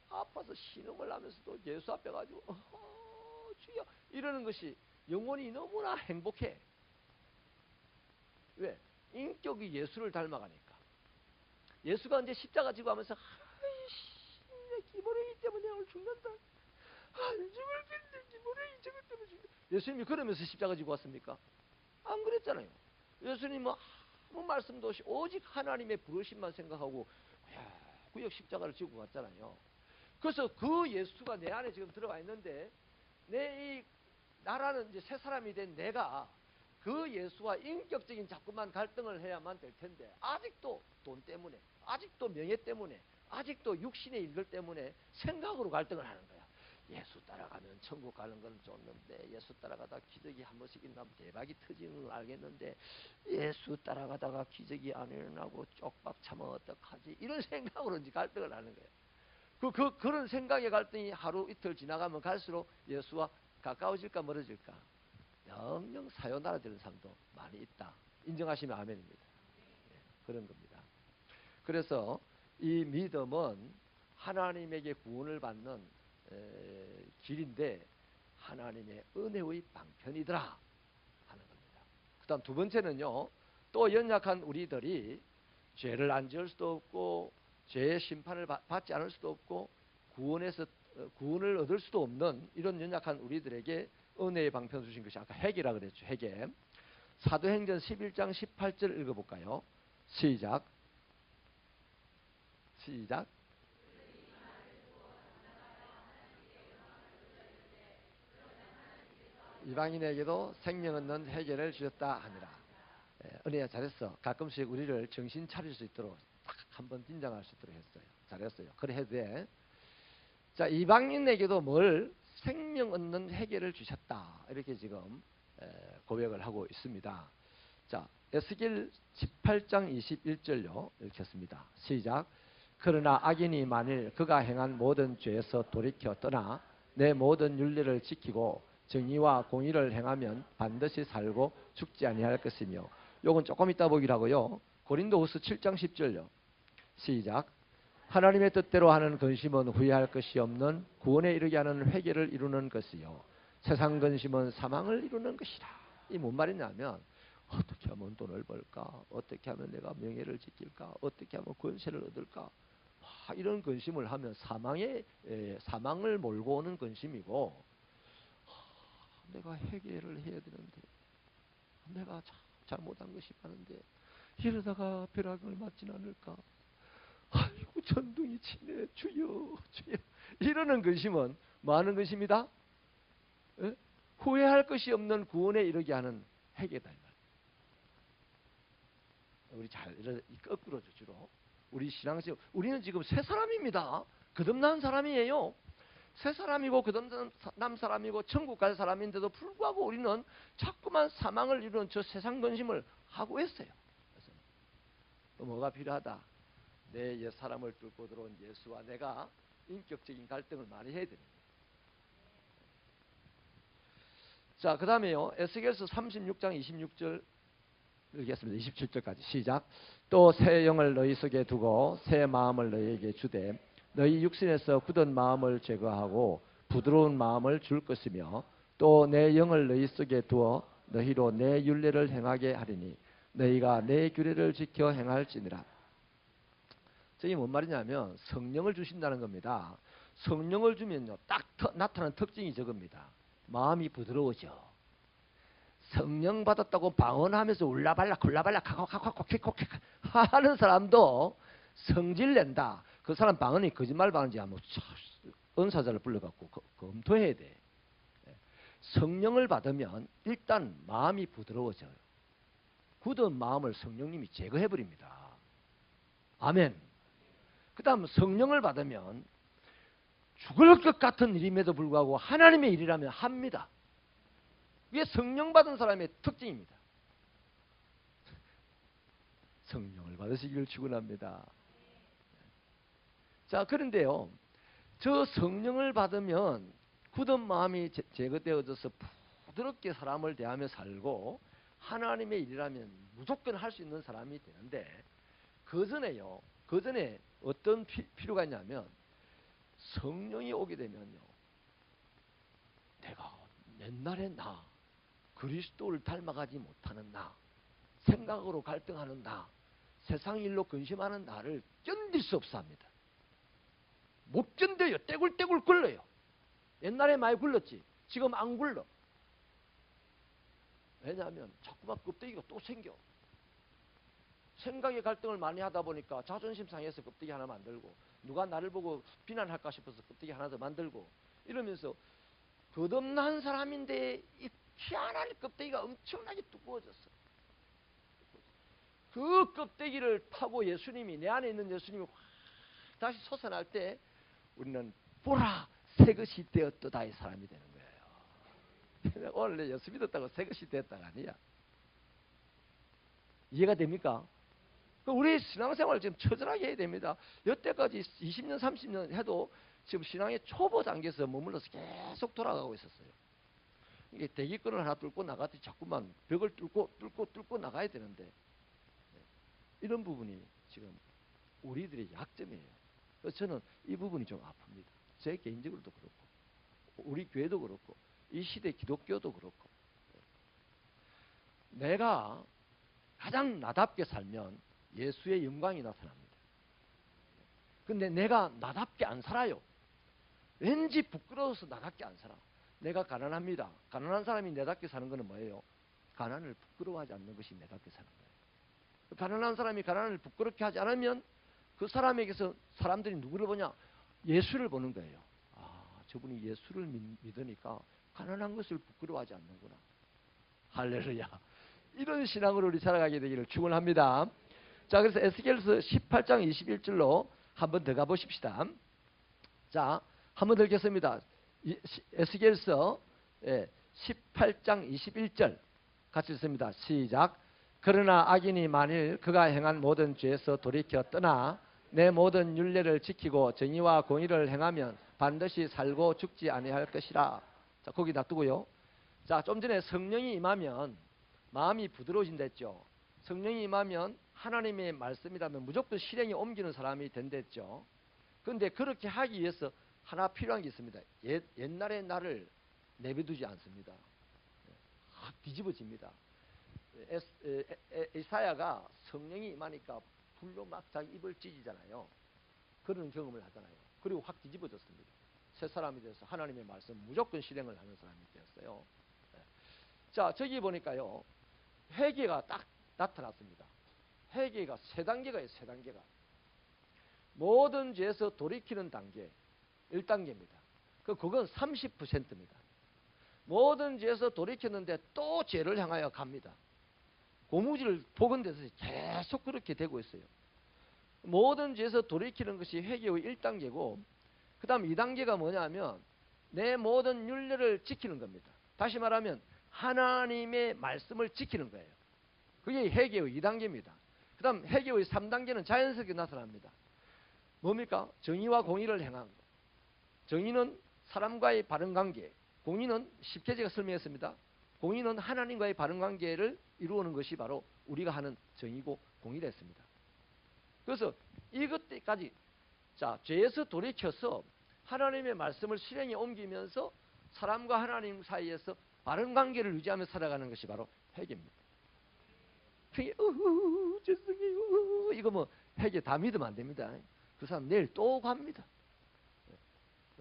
아파서 신음을 하면서도 예수 앞에 가지고 주여 이러는 것이 영혼이 너무나 행복해. 왜? 인격이 예수를 닮아가니까. 예수가 이제 십자가 지고 하면서 아이씨 내 기본이기 때문에 오늘 죽는다. 안 죽을 텐데 기본이 저것 때문에 죽는다. 예수님이 그러면서 십자가 지고 왔습니까? 안 그랬잖아요. 예수님은 아무 말씀도 없이 오직 하나님의 부르심만 생각하고 구역 십자가를 지고 갔잖아요. 그래서 그 예수가 내 안에 지금 들어와 있는데 나라는 이제 새 사람이 된 내가 그 예수와 인격적인 자꾸만 갈등을 해야만 될 텐데 아직도 돈 때문에 아직도 명예 때문에 아직도 육신의 일들 때문에 생각으로 갈등을 하는 거야. 예수 따라가면 천국 가는 건 좋는데 예수 따라가다 기적이 한 번씩 일어나면 대박이 터지는 걸 알겠는데 예수 따라가다가 기적이 안 일어나고 쪽박 차면 어떡하지? 이런 생각으로 이제 갈등을 하는 거예요. 그런 생각의 갈등이 하루 이틀 지나가면 갈수록 예수와 가까워질까 멀어질까? 영영 사요나라 되는 사람도 많이 있다. 인정하시면 아멘입니다. 네, 그런 겁니다. 그래서 이 믿음은 하나님에게 구원을 받는 길인데 하나님의 은혜의 방편이더라 하는 겁니다. 그 다음 두 번째는요. 또 연약한 우리들이 죄를 안 지을 수도 없고 죄의 심판을 받지 않을 수도 없고 구원을 얻을 수도 없는 이런 연약한 우리들에게 은혜의 방편 주신 것이 아까 회개라 그랬죠. 회개. 사도행전 11장 18절 읽어볼까요? 시작. 이방인에게도 생명 얻는 회개를 주셨다 하니라. 은혜야 잘했어. 가끔씩 우리를 정신 차릴 수 있도록 딱 한번 긴장할 수 있도록 했어요. 잘했어요. 그래 해도 돼. 자, 이방인에게도 뭘 생명 얻는 회개를 주셨다. 이렇게 지금 고백을 하고 있습니다. 자, 에스겔 18장 21절요. 읽겠습니다. 시작. 그러나 악인이 만일 그가 행한 모든 죄에서 돌이켜 떠나 내 모든 윤례를 지키고 정의와 공의를 행하면 반드시 살고 죽지 아니할 것이며 요건 조금 이따 보기라고요. 고린도후서 7장 10절요. 시작. 하나님의 뜻대로 하는 근심은 후회할 것이 없는 구원에 이르게 하는 회개를 이루는 것이요 세상 근심은 사망을 이루는 것이라. 이 뭔 말이냐면 어떻게 하면 돈을 벌까? 어떻게 하면 내가 명예를 지킬까? 어떻게 하면 권세를 얻을까? 이런 근심을 하면 사망을 몰고 오는 근심이고, 내가 회개를 해야 되는데, 내가 잘못한 것이 많은데 이러다가 벼락을 맞진 않을까? 아이고 전둥이 치네, 주여 주여. 이러는 근심은 뭐 하는 근심이다? 에? 후회할 것이 없는 구원에 이르게 하는 회개다 이 말. 우리 잘 거꾸로 주로 우리 신앙생 우리는 지금 새 사람입니다. 거듭난 사람이에요. 새 사람이고 거듭난 사람이고 천국 갈 사람인데도 불구하고 우리는 자꾸만 사망을 이루는 저 세상 근심을 하고 있어요. 그래서 또 뭐가 필요하다? 내 옛 사람을 뚫고 들어온 예수와 내가 인격적인 갈등을 많이 해야 됩니다. 자, 그 다음에요. 에스겔서 36장 26절 읽겠습니다. 27절까지 시작. 또 새 영을 너희 속에 두고 새 마음을 너희에게 주되 너희 육신에서 굳은 마음을 제거하고 부드러운 마음을 줄 것이며 또 내 영을 너희 속에 두어 너희로 내 율례를 행하게 하리니 너희가 내 규례를 지켜 행할지니라. 저게 뭔 말이냐면 성령을 주신다는 겁니다. 성령을 주면요 딱 나타나는 특징이 저겁니다. 마음이 부드러워져. 성령 받았다고 방언하면서 울라발라 굴라발라 카코카코코키코키 하는 사람도 성질 낸다. 그 사람 방언이 거짓말 방언인지 한번 은사자를 불러갖고 검토해야 돼. 성령을 받으면 일단 마음이 부드러워져요. 굳은 마음을 성령님이 제거해버립니다. 아멘. 그 다음 성령을 받으면 죽을 것 같은 일임에도 불구하고 하나님의 일이라면 합니다. 이게 성령 받은 사람의 특징입니다. 성령을 받으시기를 축원합니다. 자, 그런데요, 저 성령을 받으면 굳은 마음이 제거되어져서 부드럽게 사람을 대하며 살고 하나님의 일이라면 무조건 할 수 있는 사람이 되는데 그 전에 어떤 필요가 있냐면 성령이 오게 되면요, 내가 옛날에 나 그리스도를 닮아가지 못하는 나, 생각으로 갈등하는 나, 세상 일로 근심하는 나를 견딜 수 없어 합니다. 못 견뎌요. 떼굴떼굴 굴러요. 옛날에 많이 굴렀지. 지금 안 굴러. 왜냐하면 자꾸만 껍데기가 또 생겨. 생각의 갈등을 많이 하다 보니까 자존심 상해서 껍데기 하나 만들고 누가 나를 보고 비난할까 싶어서 껍데기 하나 더 만들고 이러면서 거듭난 사람인데 이 희한한 껍데기가 엄청나게 두꺼워졌어. 그 껍데기를 타고 예수님이 내 안에 있는 예수님이 다시 솟아날 때 우리는 보라 새 것이 되었도다 이 사람이 되는 거예요. 오늘 내 예수 믿었다고 새 것이 되었다가 아니야. 이해가 됩니까? 우리 신앙생활을 지금 처절하게 해야 됩니다. 여태까지 20년 30년 해도 지금 신앙의 초보 단계에서 머물러서 계속 돌아가고 있었어요. 이게 대기권을 하나 뚫고 나가듯이 자꾸만 벽을 뚫고 나가야 되는데 이런 부분이 지금 우리들의 약점이에요. 그래서 저는 이 부분이 좀 아픕니다. 제 개인적으로도 그렇고 우리 교회도 그렇고 이 시대 기독교도 그렇고 내가 가장 나답게 살면 예수의 영광이 나타납니다. 근데 내가 나답게 안 살아요. 왠지 부끄러워서 나답게 안 살아. 내가 가난합니다. 가난한 사람이 내답게 사는 것은 뭐예요? 가난을 부끄러워하지 않는 것이 내답게 사는 거예요. 가난한 사람이 가난을 부끄럽게 하지 않으면 그 사람에게서 사람들이 누구를 보냐? 예수를 보는 거예요. 아, 저분이 예수를 믿으니까 가난한 것을 부끄러워하지 않는구나. 할렐루야. 이런 신앙으로 우리 살아가게 되기를 축원합니다. 자, 그래서 에스겔서 18장 21절로 한번 더 가보십시다. 자, 한번 더 읽겠습니다. 에스겔서 18장 21절 같이 읽습니다. 시작. 그러나 악인이 만일 그가 행한 모든 죄에서 돌이켜 떠나 내 모든 율례를 지키고 정의와 공의를 행하면 반드시 살고 죽지 아니할 것이라. 자, 거기 놔두고요. 자, 좀 전에 성령이 임하면 마음이 부드러워진다 했죠. 성령이 임하면 하나님의 말씀이라면 무조건 실행에 옮기는 사람이 된댔죠. 그런데 그렇게 하기 위해서 하나 필요한 게 있습니다. 옛날의 나를 내버두지 않습니다. 확 뒤집어집니다. 이사야가 성령이 임하니까 불로 막 자기 입을 찢이잖아요. 그런 경험을 하잖아요. 그리고 확 뒤집어졌습니다. 새 사람이 돼서 하나님의 말씀 무조건 실행을 하는 사람이 되었어요. 자, 저기 보니까요, 회개가 딱 나타났습니다. 회개가 세 단계가 있어요. 세 단계가. 모든 죄에서 돌이키는 단계 1단계입니다. 그건 30%입니다. 모든 죄에서 돌이켰는데 또 죄를 향하여 갑니다. 고무줄을 복은 데서 계속 그렇게 되고 있어요. 모든 죄에서 돌이키는 것이 회개의 1단계고, 그 다음 2단계가 뭐냐면 내 모든 율례를 지키는 겁니다. 다시 말하면 하나님의 말씀을 지키는 거예요. 그게 회개의 2단계입니다. 그 다음 회개의 3단계는 자연스럽게 나타납니다. 뭡니까? 정의와 공의를 행한 것. 정의는 사람과의 바른 관계, 공의는 쉽게 제가 설명했습니다. 공의는 하나님과의 바른 관계를 이루는 것이 바로 우리가 하는 정의고 공의라 했습니다. 그래서 이것까지, 자, 죄에서 돌이켜서 하나님의 말씀을 실행에 옮기면서 사람과 하나님 사이에서 바른 관계를 유지하며 살아가는 것이 바로 회개입니다. 회개, 죄송해요. 이거 뭐 회개 다 믿으면 안 됩니다. 그 사람 내일 또 갑니다.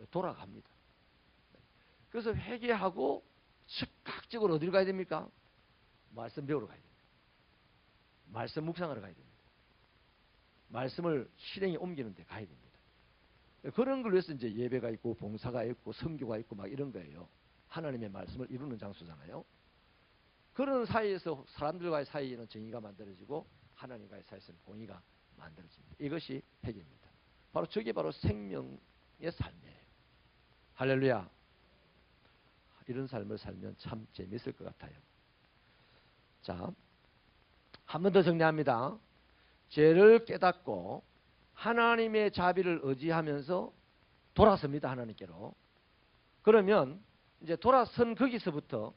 돌아갑니다. 그래서 회개하고 즉각적으로 어디로 가야 됩니까? 말씀 배우러 가야 됩니다. 말씀 묵상하러 가야 됩니다. 말씀을 실행에 옮기는 데 가야 됩니다. 그런 걸 위해서 이제 예배가 있고 봉사가 있고 선교가 있고 막 이런 거예요. 하나님의 말씀을 이루는 장소잖아요. 그런 사이에서 사람들과의 사이에는 정의가 만들어지고 하나님과의 사이에서는 공의가 만들어집니다. 이것이 회개입니다. 바로 저게 바로 생명의 삶이에요. 할렐루야. 이런 삶을 살면 참 재미있을 것 같아요. 자, 한 번 더 정리합니다. 죄를 깨닫고 하나님의 자비를 의지하면서 돌아섭니다. 하나님께로. 그러면 이제 돌아선 거기서부터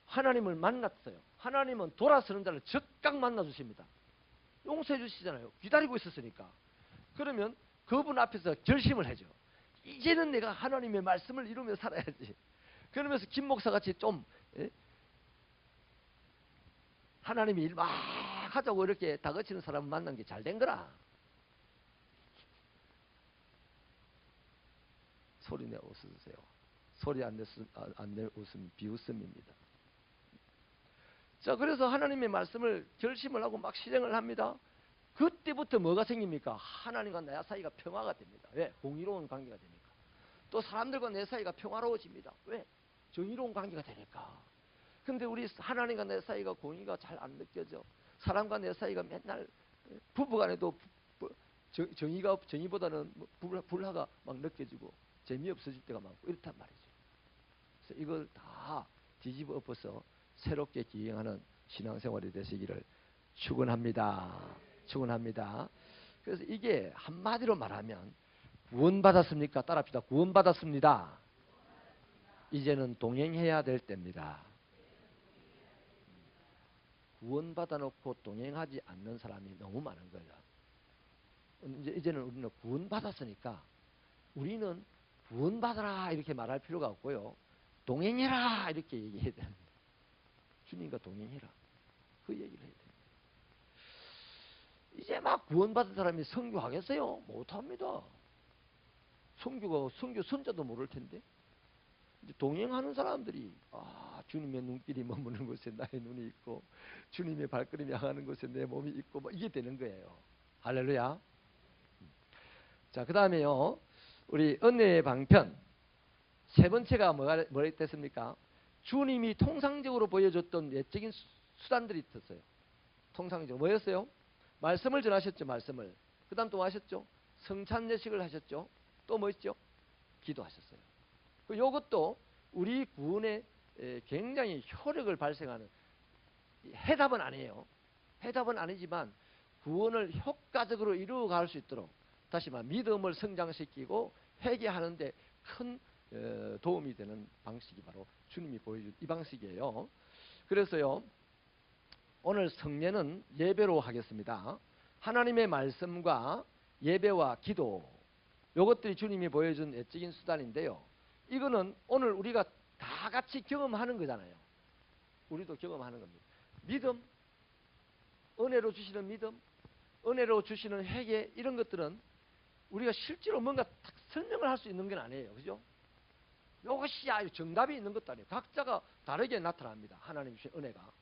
하나님을 만났어요. 하나님은 돌아서는 자를 즉각 만나주십니다. 용서해 주시잖아요. 기다리고 있었으니까. 그러면 그분 앞에서 결심을 해줘. 이제는 내가 하나님의 말씀을 이루며 살아야지. 그러면서 김 목사같이 좀 하나님이 일 막 하자고 이렇게 다그치는 사람을 만난 게 잘 된 거라. 소리 내 웃으세요. 소리 안 내 웃음 비웃음입니다. 자, 그래서 하나님의 말씀을 결심을 하고 막 실행을 합니다. 그때부터 뭐가 생깁니까? 하나님과 내 사이가 평화가 됩니다. 왜? 공의로운 관계가 되니까. 또 사람들과 내 사이가 평화로워집니다. 왜? 정의로운 관계가 되니까. 근데 우리 하나님과 내 사이가 공의가 잘 안 느껴져. 사람과 내 사이가 맨날 부부간에도 정의보다는 불화가 막 느껴지고 재미없어질 때가 많고 이렇단 말이죠. 그래서 이걸 다 뒤집어 엎어서 새롭게 기행하는 신앙생활이 되시기를 축원합니다. 축원합니다. 그래서 이게 한마디로 말하면 구원받았습니까? 따라합시다. 구원받았습니다. 이제는 동행해야 될 때입니다. 구원받아 놓고 동행하지 않는 사람이 너무 많은 거예요. 이제는 우리는 구원받았으니까 우리는 구원받아라 이렇게 말할 필요가 없고요. 동행해라 이렇게 얘기해야 됩니다. 주님과 동행해라. 그 얘기를 해야 됩니다. 이제 막 구원받은 사람이 선교하겠어요? 못합니다. 선교 선자도 모를 텐데. 이제 동행하는 사람들이 주님의 눈길이 머무는 곳에 나의 눈이 있고 주님의 발걸음이 향하는 곳에 내 몸이 있고 뭐 이게 되는 거예요. 할렐루야. 자, 그 다음에요. 우리 은혜의 방편 세 번째가 뭐가 됐습니까? 주님이 통상적으로 보여줬던 예적인 수단들이 있었어요. 통상적으로 뭐였어요? 말씀을 전하셨죠. 말씀을. 그 다음 또 뭐 하셨죠? 성찬 예식을 하셨죠. 또 뭐 있죠? 기도하셨어요. 이것도 우리 구원에 굉장히 효력을 발생하는 해답은 아니에요. 해답은 아니지만 구원을 효과적으로 이루어갈 수 있도록 다시 말해 믿음을 성장시키고 회개하는 데 큰 도움이 되는 방식이 바로 주님이 보여준 이 방식이에요. 그래서요 오늘 성례는 예배로 하겠습니다. 하나님의 말씀과 예배와 기도 이것들이 주님이 보여준 예적인 수단인데요. 이거는 오늘 우리가 다 같이 경험하는 거잖아요. 우리도 경험하는 겁니다. 믿음, 은혜로 주시는 믿음, 은혜로 주시는 회개 이런 것들은 우리가 실제로 뭔가 딱 설명을 할 수 있는 건 아니에요. 그죠? 이것이 정답이 있는 것도 아니에요. 각자가 다르게 나타납니다. 하나님 주신 은혜가.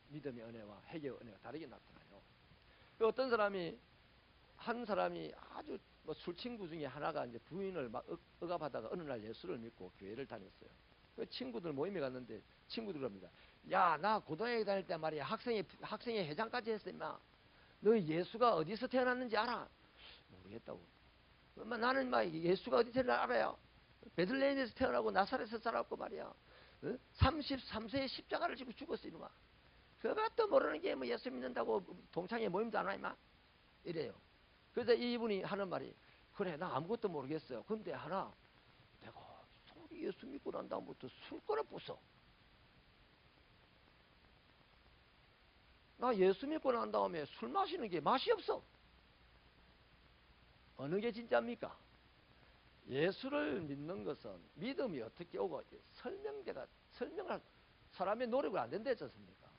믿음의 은혜와 회개의 은혜가 다르게 나타나요. 어떤 사람이, 한 사람이 아주 술 친구 중에 하나가 이제 부인을 막 억압하다가 어느 날 예수를 믿고 교회를 다녔어요. 그 친구들 모임에 갔는데 친구들 그럽니다. 야, 나 고등학교 다닐 때 말이야 학생회 회장까지 했어 임마. 너 예수가 어디서 태어났는지 알아? 모르겠다고. 나는 막 예수가 어디서 태어났는지 알아요. 베들레헴에서 태어나고 나사렛에서 자랐고 말이야. 33세에 십자가를 지고 죽었어 이놈아. 그것도 모르는 게 뭐 예수 믿는다고 동창회 모임도 안 와 임마. 이래요. 그래서 이분이 하는 말이, 그래 나 아무것도 모르겠어요. 근데 하나, 내가 예수 믿고 난 다음부터 술거를 부숴. 나 예수 믿고 난 다음에 술 마시는 게 맛이 없어. 어느 게 진짜입니까? 예수를 믿는 것은 믿음이 어떻게 오고 설명할 사람의 노력을 안 된다 했지 않습니까?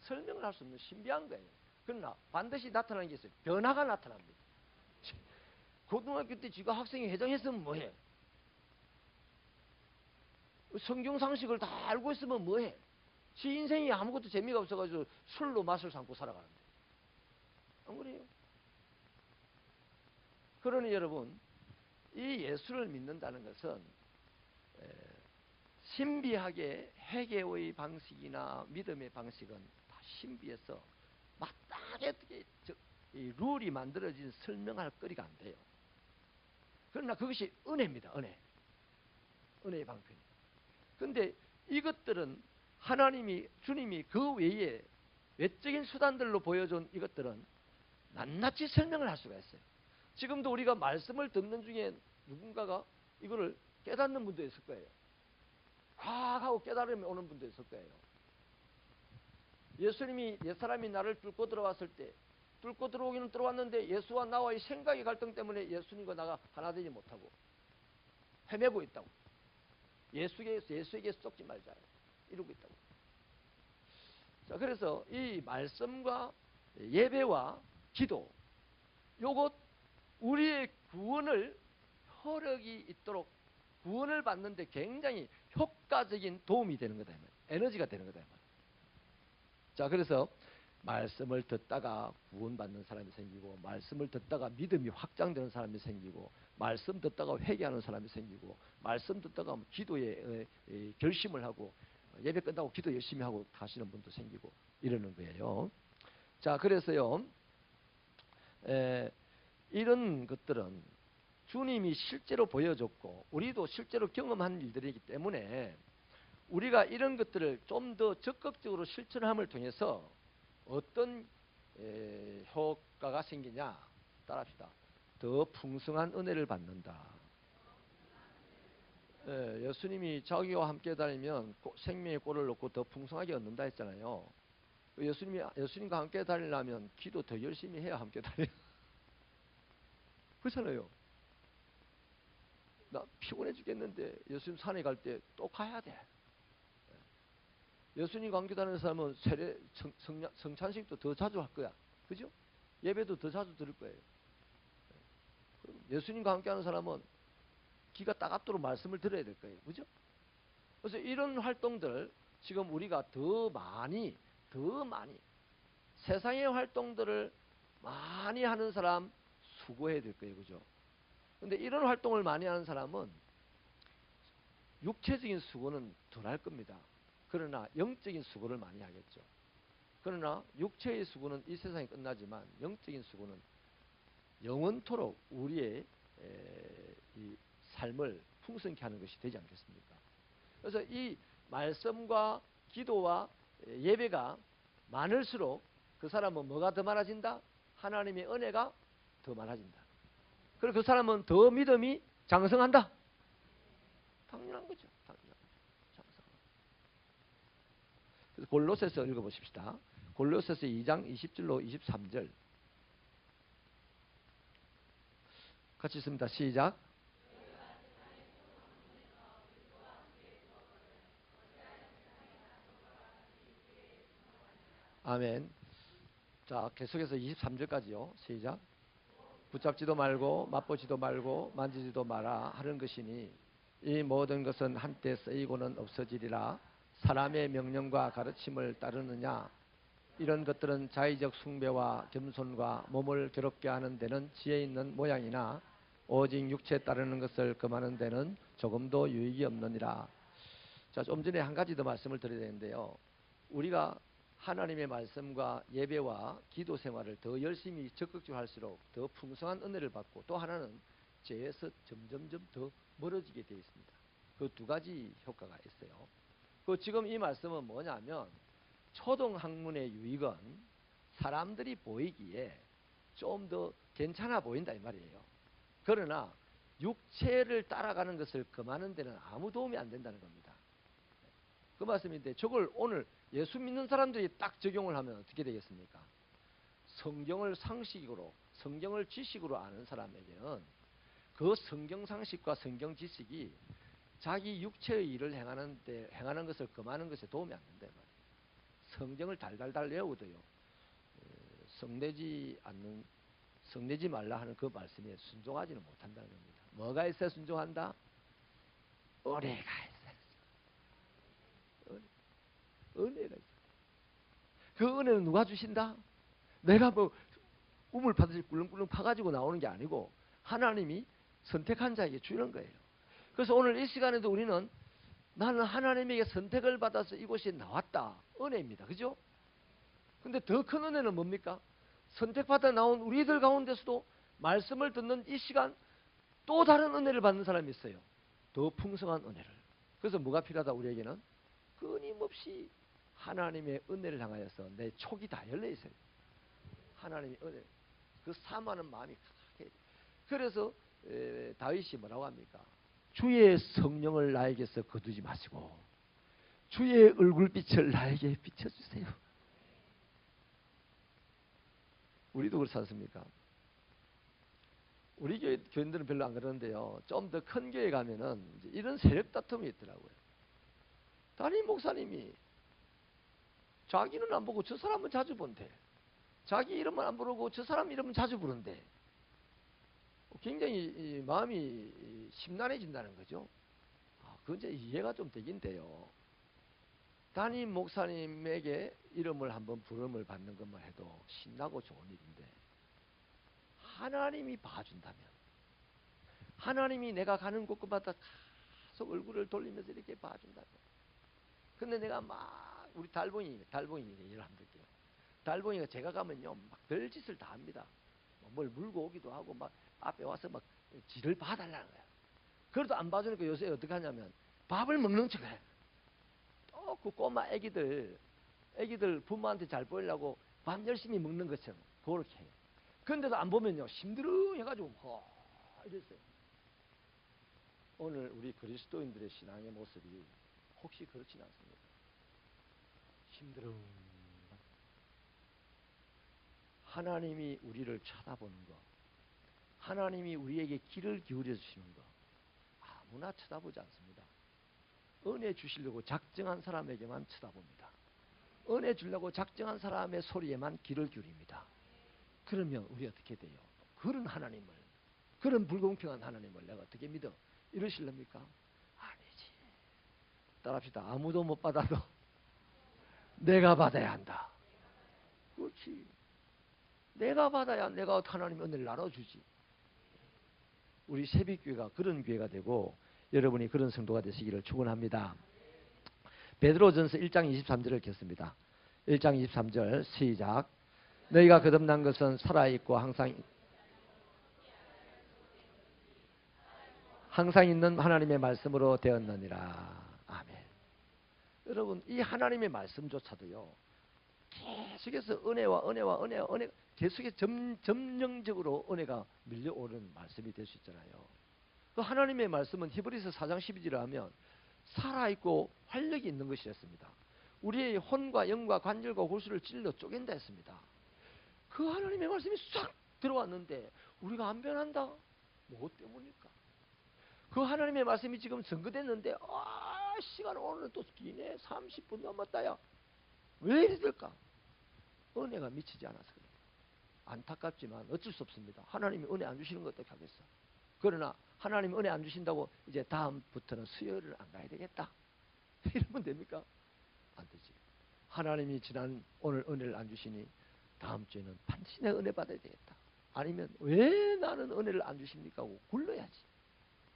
설명을 할 수 없는 신비한 거예요. 그러나 반드시 나타나는 게 있어요. 변화가 나타납니다. 고등학교 때 지가 학생회 회장했으면 뭐해? 성경 상식을 다 알고 있으면 뭐해? 지 인생이 아무것도 재미가 없어가지고 술로 맛을 삼고 살아가는데. 안 그래요? 그러니 여러분, 이 예수를 믿는다는 것은 신비하게 회개의 방식이나 믿음의 방식은 다 신비해서 마땅하게 이 룰이 만들어진 설명할 거리가 안 돼요. 그러나 그것이 은혜입니다. 은혜의 방편이. 그런데 이것들은 주님이 그 외에 외적인 수단들로 보여준 이것들은 낱낱이 설명을 할 수가 있어요. 지금도 우리가 말씀을 듣는 중에 누군가가 이거를 깨닫는 분도 있을 거예요. 확 하고 깨달음이 오는 분도 있을 거예요. 예수님이 옛사람이 나를 뚫고 들어왔을 때, 뚫고 들어오기는 들어왔는데 예수와 나와의 생각의 갈등 때문에 예수님과 나가 하나 되지 못하고 헤매고 있다고. 예수에게 쏙지 말자 이러고 있다고. 자, 그래서 이 말씀과 예배와 기도, 요것 우리의 구원을 허력이 있도록 구원을 받는데 굉장히 효과적인 도움이 되는 거다. 에너지가 되는 거다. 자, 그래서 말씀을 듣다가 구원받는 사람이 생기고, 말씀을 듣다가 믿음이 확장되는 사람이 생기고, 말씀 듣다가 회개하는 사람이 생기고, 말씀 듣다가 기도에 결심을 하고, 예배 끝나고 기도 열심히 하고 가시는 분도 생기고 이러는 거예요. 자, 그래서요, 이런 것들은 주님이 실제로 보여줬고 우리도 실제로 경험한 일들이기 때문에 우리가 이런 것들을 좀 더 적극적으로 실천함을 통해서 어떤 효과가 생기냐? 따라합시다. 더 풍성한 은혜를 받는다. 예수님이 자기와 함께 다니면 생명의 꼴을 놓고 더 풍성하게 얻는다 했잖아요. 예수님과 함께 다니려면 기도 더 열심히 해야 함께 다녀요. 그렇잖아요. 나 피곤해 죽겠는데 예수님 산에 갈 때 또 가야 돼. 예수님과 함께 다니는 사람은 성찬식도 더 자주 할 거야. 그죠? 예배도 더 자주 들을 거예요. 예수님과 함께 하는 사람은 기가 따갑도록 말씀을 들어야 될 거예요. 그죠? 그래서 이런 활동들 지금 우리가 더 많이 세상의 활동들을 많이 하는 사람 수고해야 될 거예요. 그죠? 근데 이런 활동을 많이 하는 사람은 육체적인 수고는 덜 할 겁니다. 그러나 영적인 수고를 많이 하겠죠. 그러나 육체의 수고는 이 세상이 끝나지만 영적인 수고는 영원토록 우리의 이 삶을 풍성케 하는 것이 되지 않겠습니까? 그래서 이 말씀과 기도와 예배가 많을수록 그 사람은 뭐가 더 많아진다? 하나님의 은혜가 더 많아진다. 그리고 그 사람은 더 믿음이 장성한다. 당연한 거죠. 그래서 골로새서 읽어보십시다. 골로새서 2장 20절로 23절 같이 읽습니다. 시작. 아멘. 자, 계속해서 23절까지요. 시작. 붙잡지도 말고 맛보지도 말고 만지지도 마라 하는 것이니 이 모든 것은 한때 쓰이고는 없어지리라. 사람의 명령과 가르침을 따르느냐? 이런 것들은 자의적 숭배와 겸손과 몸을 괴롭게 하는 데는 지혜 있는 모양이나 오직 육체에 따르는 것을 금하는 데는 조금도 유익이 없느니라. 자, 좀 전에 한 가지 더 말씀을 드려야 되는데요. 우리가 하나님의 말씀과 예배와 기도 생활을 더 열심히 적극적으로 할수록 더 풍성한 은혜를 받고, 또 하나는 죄에서 점점점 더 멀어지게 되어 있습니다. 그 두 가지 효과가 있어요. 그 지금 이 말씀은 뭐냐면, 초등 학문의 유익은 사람들이 보이기에 좀 더 괜찮아 보인다 이 말이에요. 그러나 육체를 따라가는 것을 금하는 데는 아무 도움이 안 된다는 겁니다. 그 말씀인데, 저걸 오늘 예수 믿는 사람들이 딱 적용을 하면 어떻게 되겠습니까? 성경을 상식으로, 성경을 지식으로 아는 사람에게는 그 성경 상식과 성경 지식이 자기 육체의 일을 행하는 것을 금하는 것에 도움이 안 된다 말이에요. 성경을 달달달 외우도요, 성내지 말라 하는 그 말씀에 순종하지는 못한다는 겁니다. 뭐가 있어야 순종한다? 은혜가 있어야. 은혜가 있어. 그 은혜는 누가 주신다? 내가 뭐 우물 파듯이 꿀렁꿀렁 파가지고 나오는 게 아니고 하나님이 선택한 자에게 주는 거예요. 그래서 오늘 이 시간에도 우리는 나는 하나님에게 선택을 받아서 이곳에 나왔다. 은혜입니다. 그죠? 근데 더 큰 은혜는 뭡니까? 선택받아 나온 우리들 가운데서도 말씀을 듣는 이 시간 또 다른 은혜를 받는 사람이 있어요. 더 풍성한 은혜를. 그래서 뭐가 필요하다 우리에게는? 끊임없이 하나님의 은혜를 향하여서 내 촉이 다 열려 있어요. 하나님의 은혜, 그 사모하는 마음이 강하게. 그래서 다윗이 뭐라고 합니까? 주의 성령을 나에게서 거두지 마시고 주의 얼굴빛을 나에게 비춰주세요. 우리도 그렇지 않습니까? 우리 교인들은 별로 안 그러는데요, 좀 더 큰 교회 가면은 이런 세력 다툼이 있더라고요. 담임 목사님이 자기는 안 보고 저 사람은 자주 본대. 자기 이름은 안 부르고 저 사람 이름은 자주 부른대. 굉장히 마음이 심란해진다는 거죠. 그건 이제 이해가 좀 되긴 돼요. 담임 목사님에게 이름을 한번 부름을 받는 것만 해도 신나고 좋은 일인데, 하나님이 봐준다면, 하나님이 내가 가는 곳곳마다 계속 얼굴을 돌리면서 이렇게 봐준다면, 근데 내가 막 우리 달봉이 얘기를 한번 드릴게요. 달봉이가 제가 가면요 막 별짓을 다 합니다. 뭘 물고 오기도 하고 막 앞에 와서 막 지를 봐달라는 거야. 그래도 안 봐주니까 요새 어떻게 하냐면 밥을 먹는 척해. 또 그 꼬마 애기들 부모한테 잘 보이려고 밥 열심히 먹는 것처럼 그렇게 해요. 그런데도 안 보면요 힘들어 해가지고 이랬어요. 오늘 우리 그리스도인들의 신앙의 모습이 혹시 그렇진 않습니까? 힘들어. 하나님이 우리를 쳐다보는 것, 하나님이 우리에게 귀를 기울여 주시는 것 아무나 쳐다보지 않습니다. 은혜 주시려고 작정한 사람에게만 쳐다봅니다. 은혜 주려고 작정한 사람의 소리에만 귀를 기울입니다. 그러면 우리 어떻게 돼요? 그런 하나님을, 그런 불공평한 하나님을 내가 어떻게 믿어? 이러실랍니까? 아니지. 따라합시다. 아무도 못 받아도 내가 받아야 한다. 그렇지. 내가 받아야 내가 하나님의 은혜를 나눠주지. 우리 새벽교회가 그런 교회가 되고 여러분이 그런 성도가 되시기를 축원합니다. 베드로전서 1장 23절을 읽겠습니다. 1장 23절 시작. 너희가 거듭난 것은 살아있고 항상 있는 하나님의 말씀으로 되었느니라. 아멘. 여러분 이 하나님의 말씀조차도요 계속해서 은혜 계속해서 점령적으로 은혜가 밀려오는 말씀이 될 수 있잖아요. 그 하나님의 말씀은 히브리서 4장 12절에 하면 살아있고 활력이 있는 것이었습니다. 우리의 혼과 영과 관절과 골수를 찔러 쪼갠다 했습니다. 그 하나님의 말씀이 싹 들어왔는데 우리가 안 변한다? 뭐 때문일까? 그 하나님의 말씀이 지금 증거됐는데 시간 오늘은 또 기네 30분 넘었다야. 왜 이랬을까? 은혜가 미치지 않아서 그래요. 안타깝지만 어쩔 수 없습니다. 하나님이 은혜 안 주시는 거 어떻게 하겠어? 그러나 하나님이 은혜 안 주신다고 이제 다음부터는 수요일을 안 가야 되겠다. 이러면 됩니까? 안 되지. 하나님이 오늘 은혜를 안 주시니 다음 주에는 반드시 내가 은혜 받아야 되겠다. 아니면 왜 나는 은혜를 안 주십니까? 하고 굴러야지.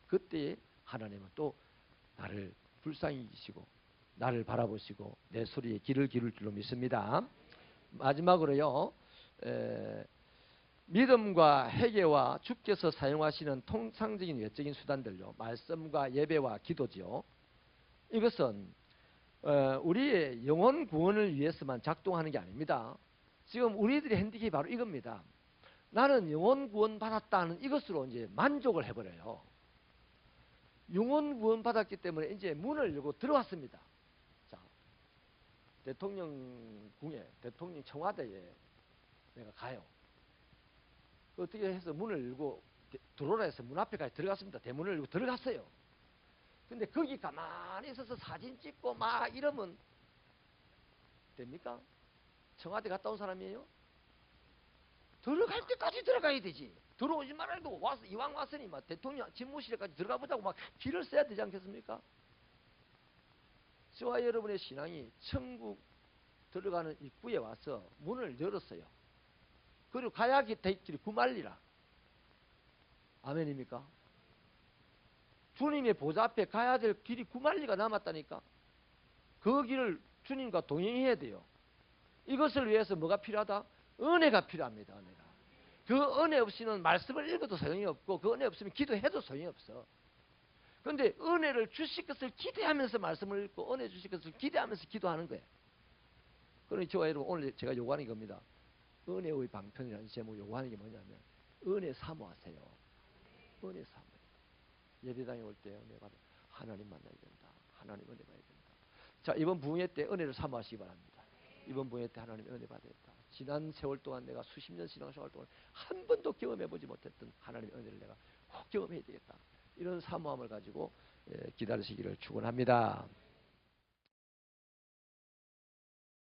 그때 하나님은 또 나를 불쌍히 여기시고 나를 바라보시고 내 소리에 귀를 기울일 줄로 믿습니다. 마지막으로요. 믿음과 회개와 주께서 사용하시는 통상적인 외적인 수단들요. 말씀과 예배와 기도지요. 이것은 우리의 영혼 구원을 위해서만 작동하는 게 아닙니다. 지금 우리들의 핸디캡이 바로 이겁니다. 나는 영혼 구원 받았다는 이것으로 이제 만족을 해버려요. 영혼 구원 받았기 때문에 이제 문을 열고 들어왔습니다. 자, 대통령 청와대에 내가 가요. 어떻게 해서 문을 열고 들어오라 해서 문 앞에까지 들어갔습니다. 대문을 열고 들어갔어요. 근데 거기 가만히 있어서 사진 찍고 막 이러면 됩니까? 청와대 갔다 온 사람이에요? 들어갈 때까지 들어가야 되지. 들어오지 말아도 이왕 왔으니 막 대통령 집무실에까지 들어가 보자고 막 길을 써야 되지 않겠습니까? 저와 여러분의 신앙이 천국 들어가는 입구에 와서 문을 열었어요. 그리고 가야 될 길이 구말리라. 아멘입니까? 주님의 보좌 앞에 가야 될 길이 구말리가 남았다니까. 그 길을 주님과 동행해야 돼요. 이것을 위해서 뭐가 필요하다? 은혜가 필요합니다. 은혜가. 그 은혜 없이는 말씀을 읽어도 소용이 없고 그 은혜 없으면 기도해도 소용이 없어. 그런데 은혜를 주실 것을 기대하면서 말씀을 읽고 은혜 주실 것을 기대하면서 기도하는 거예요. 그러니 저와 여러분 오늘 제가 요구하는 겁니다. 은혜의 방편이라는 제목 요구하는 게 뭐냐면 은혜 사모하세요. 은혜 사모해요. 예배당에 올 때 은혜 받아 하나님 만나야 된다. 하나님 은혜 받아야 된다. 자, 이번 부흥회 때 은혜를 사모하시기 바랍니다. 이번 부흥회 때 하나님 은혜 받아야 된다. 지난 세월 동안 내가 수십 년 신앙생활 동안 한 번도 경험해보지 못했던 하나님의 은혜를 내가 꼭 경험해야 되겠다. 이런 사모함을 가지고 기다리시기를 축원합니다.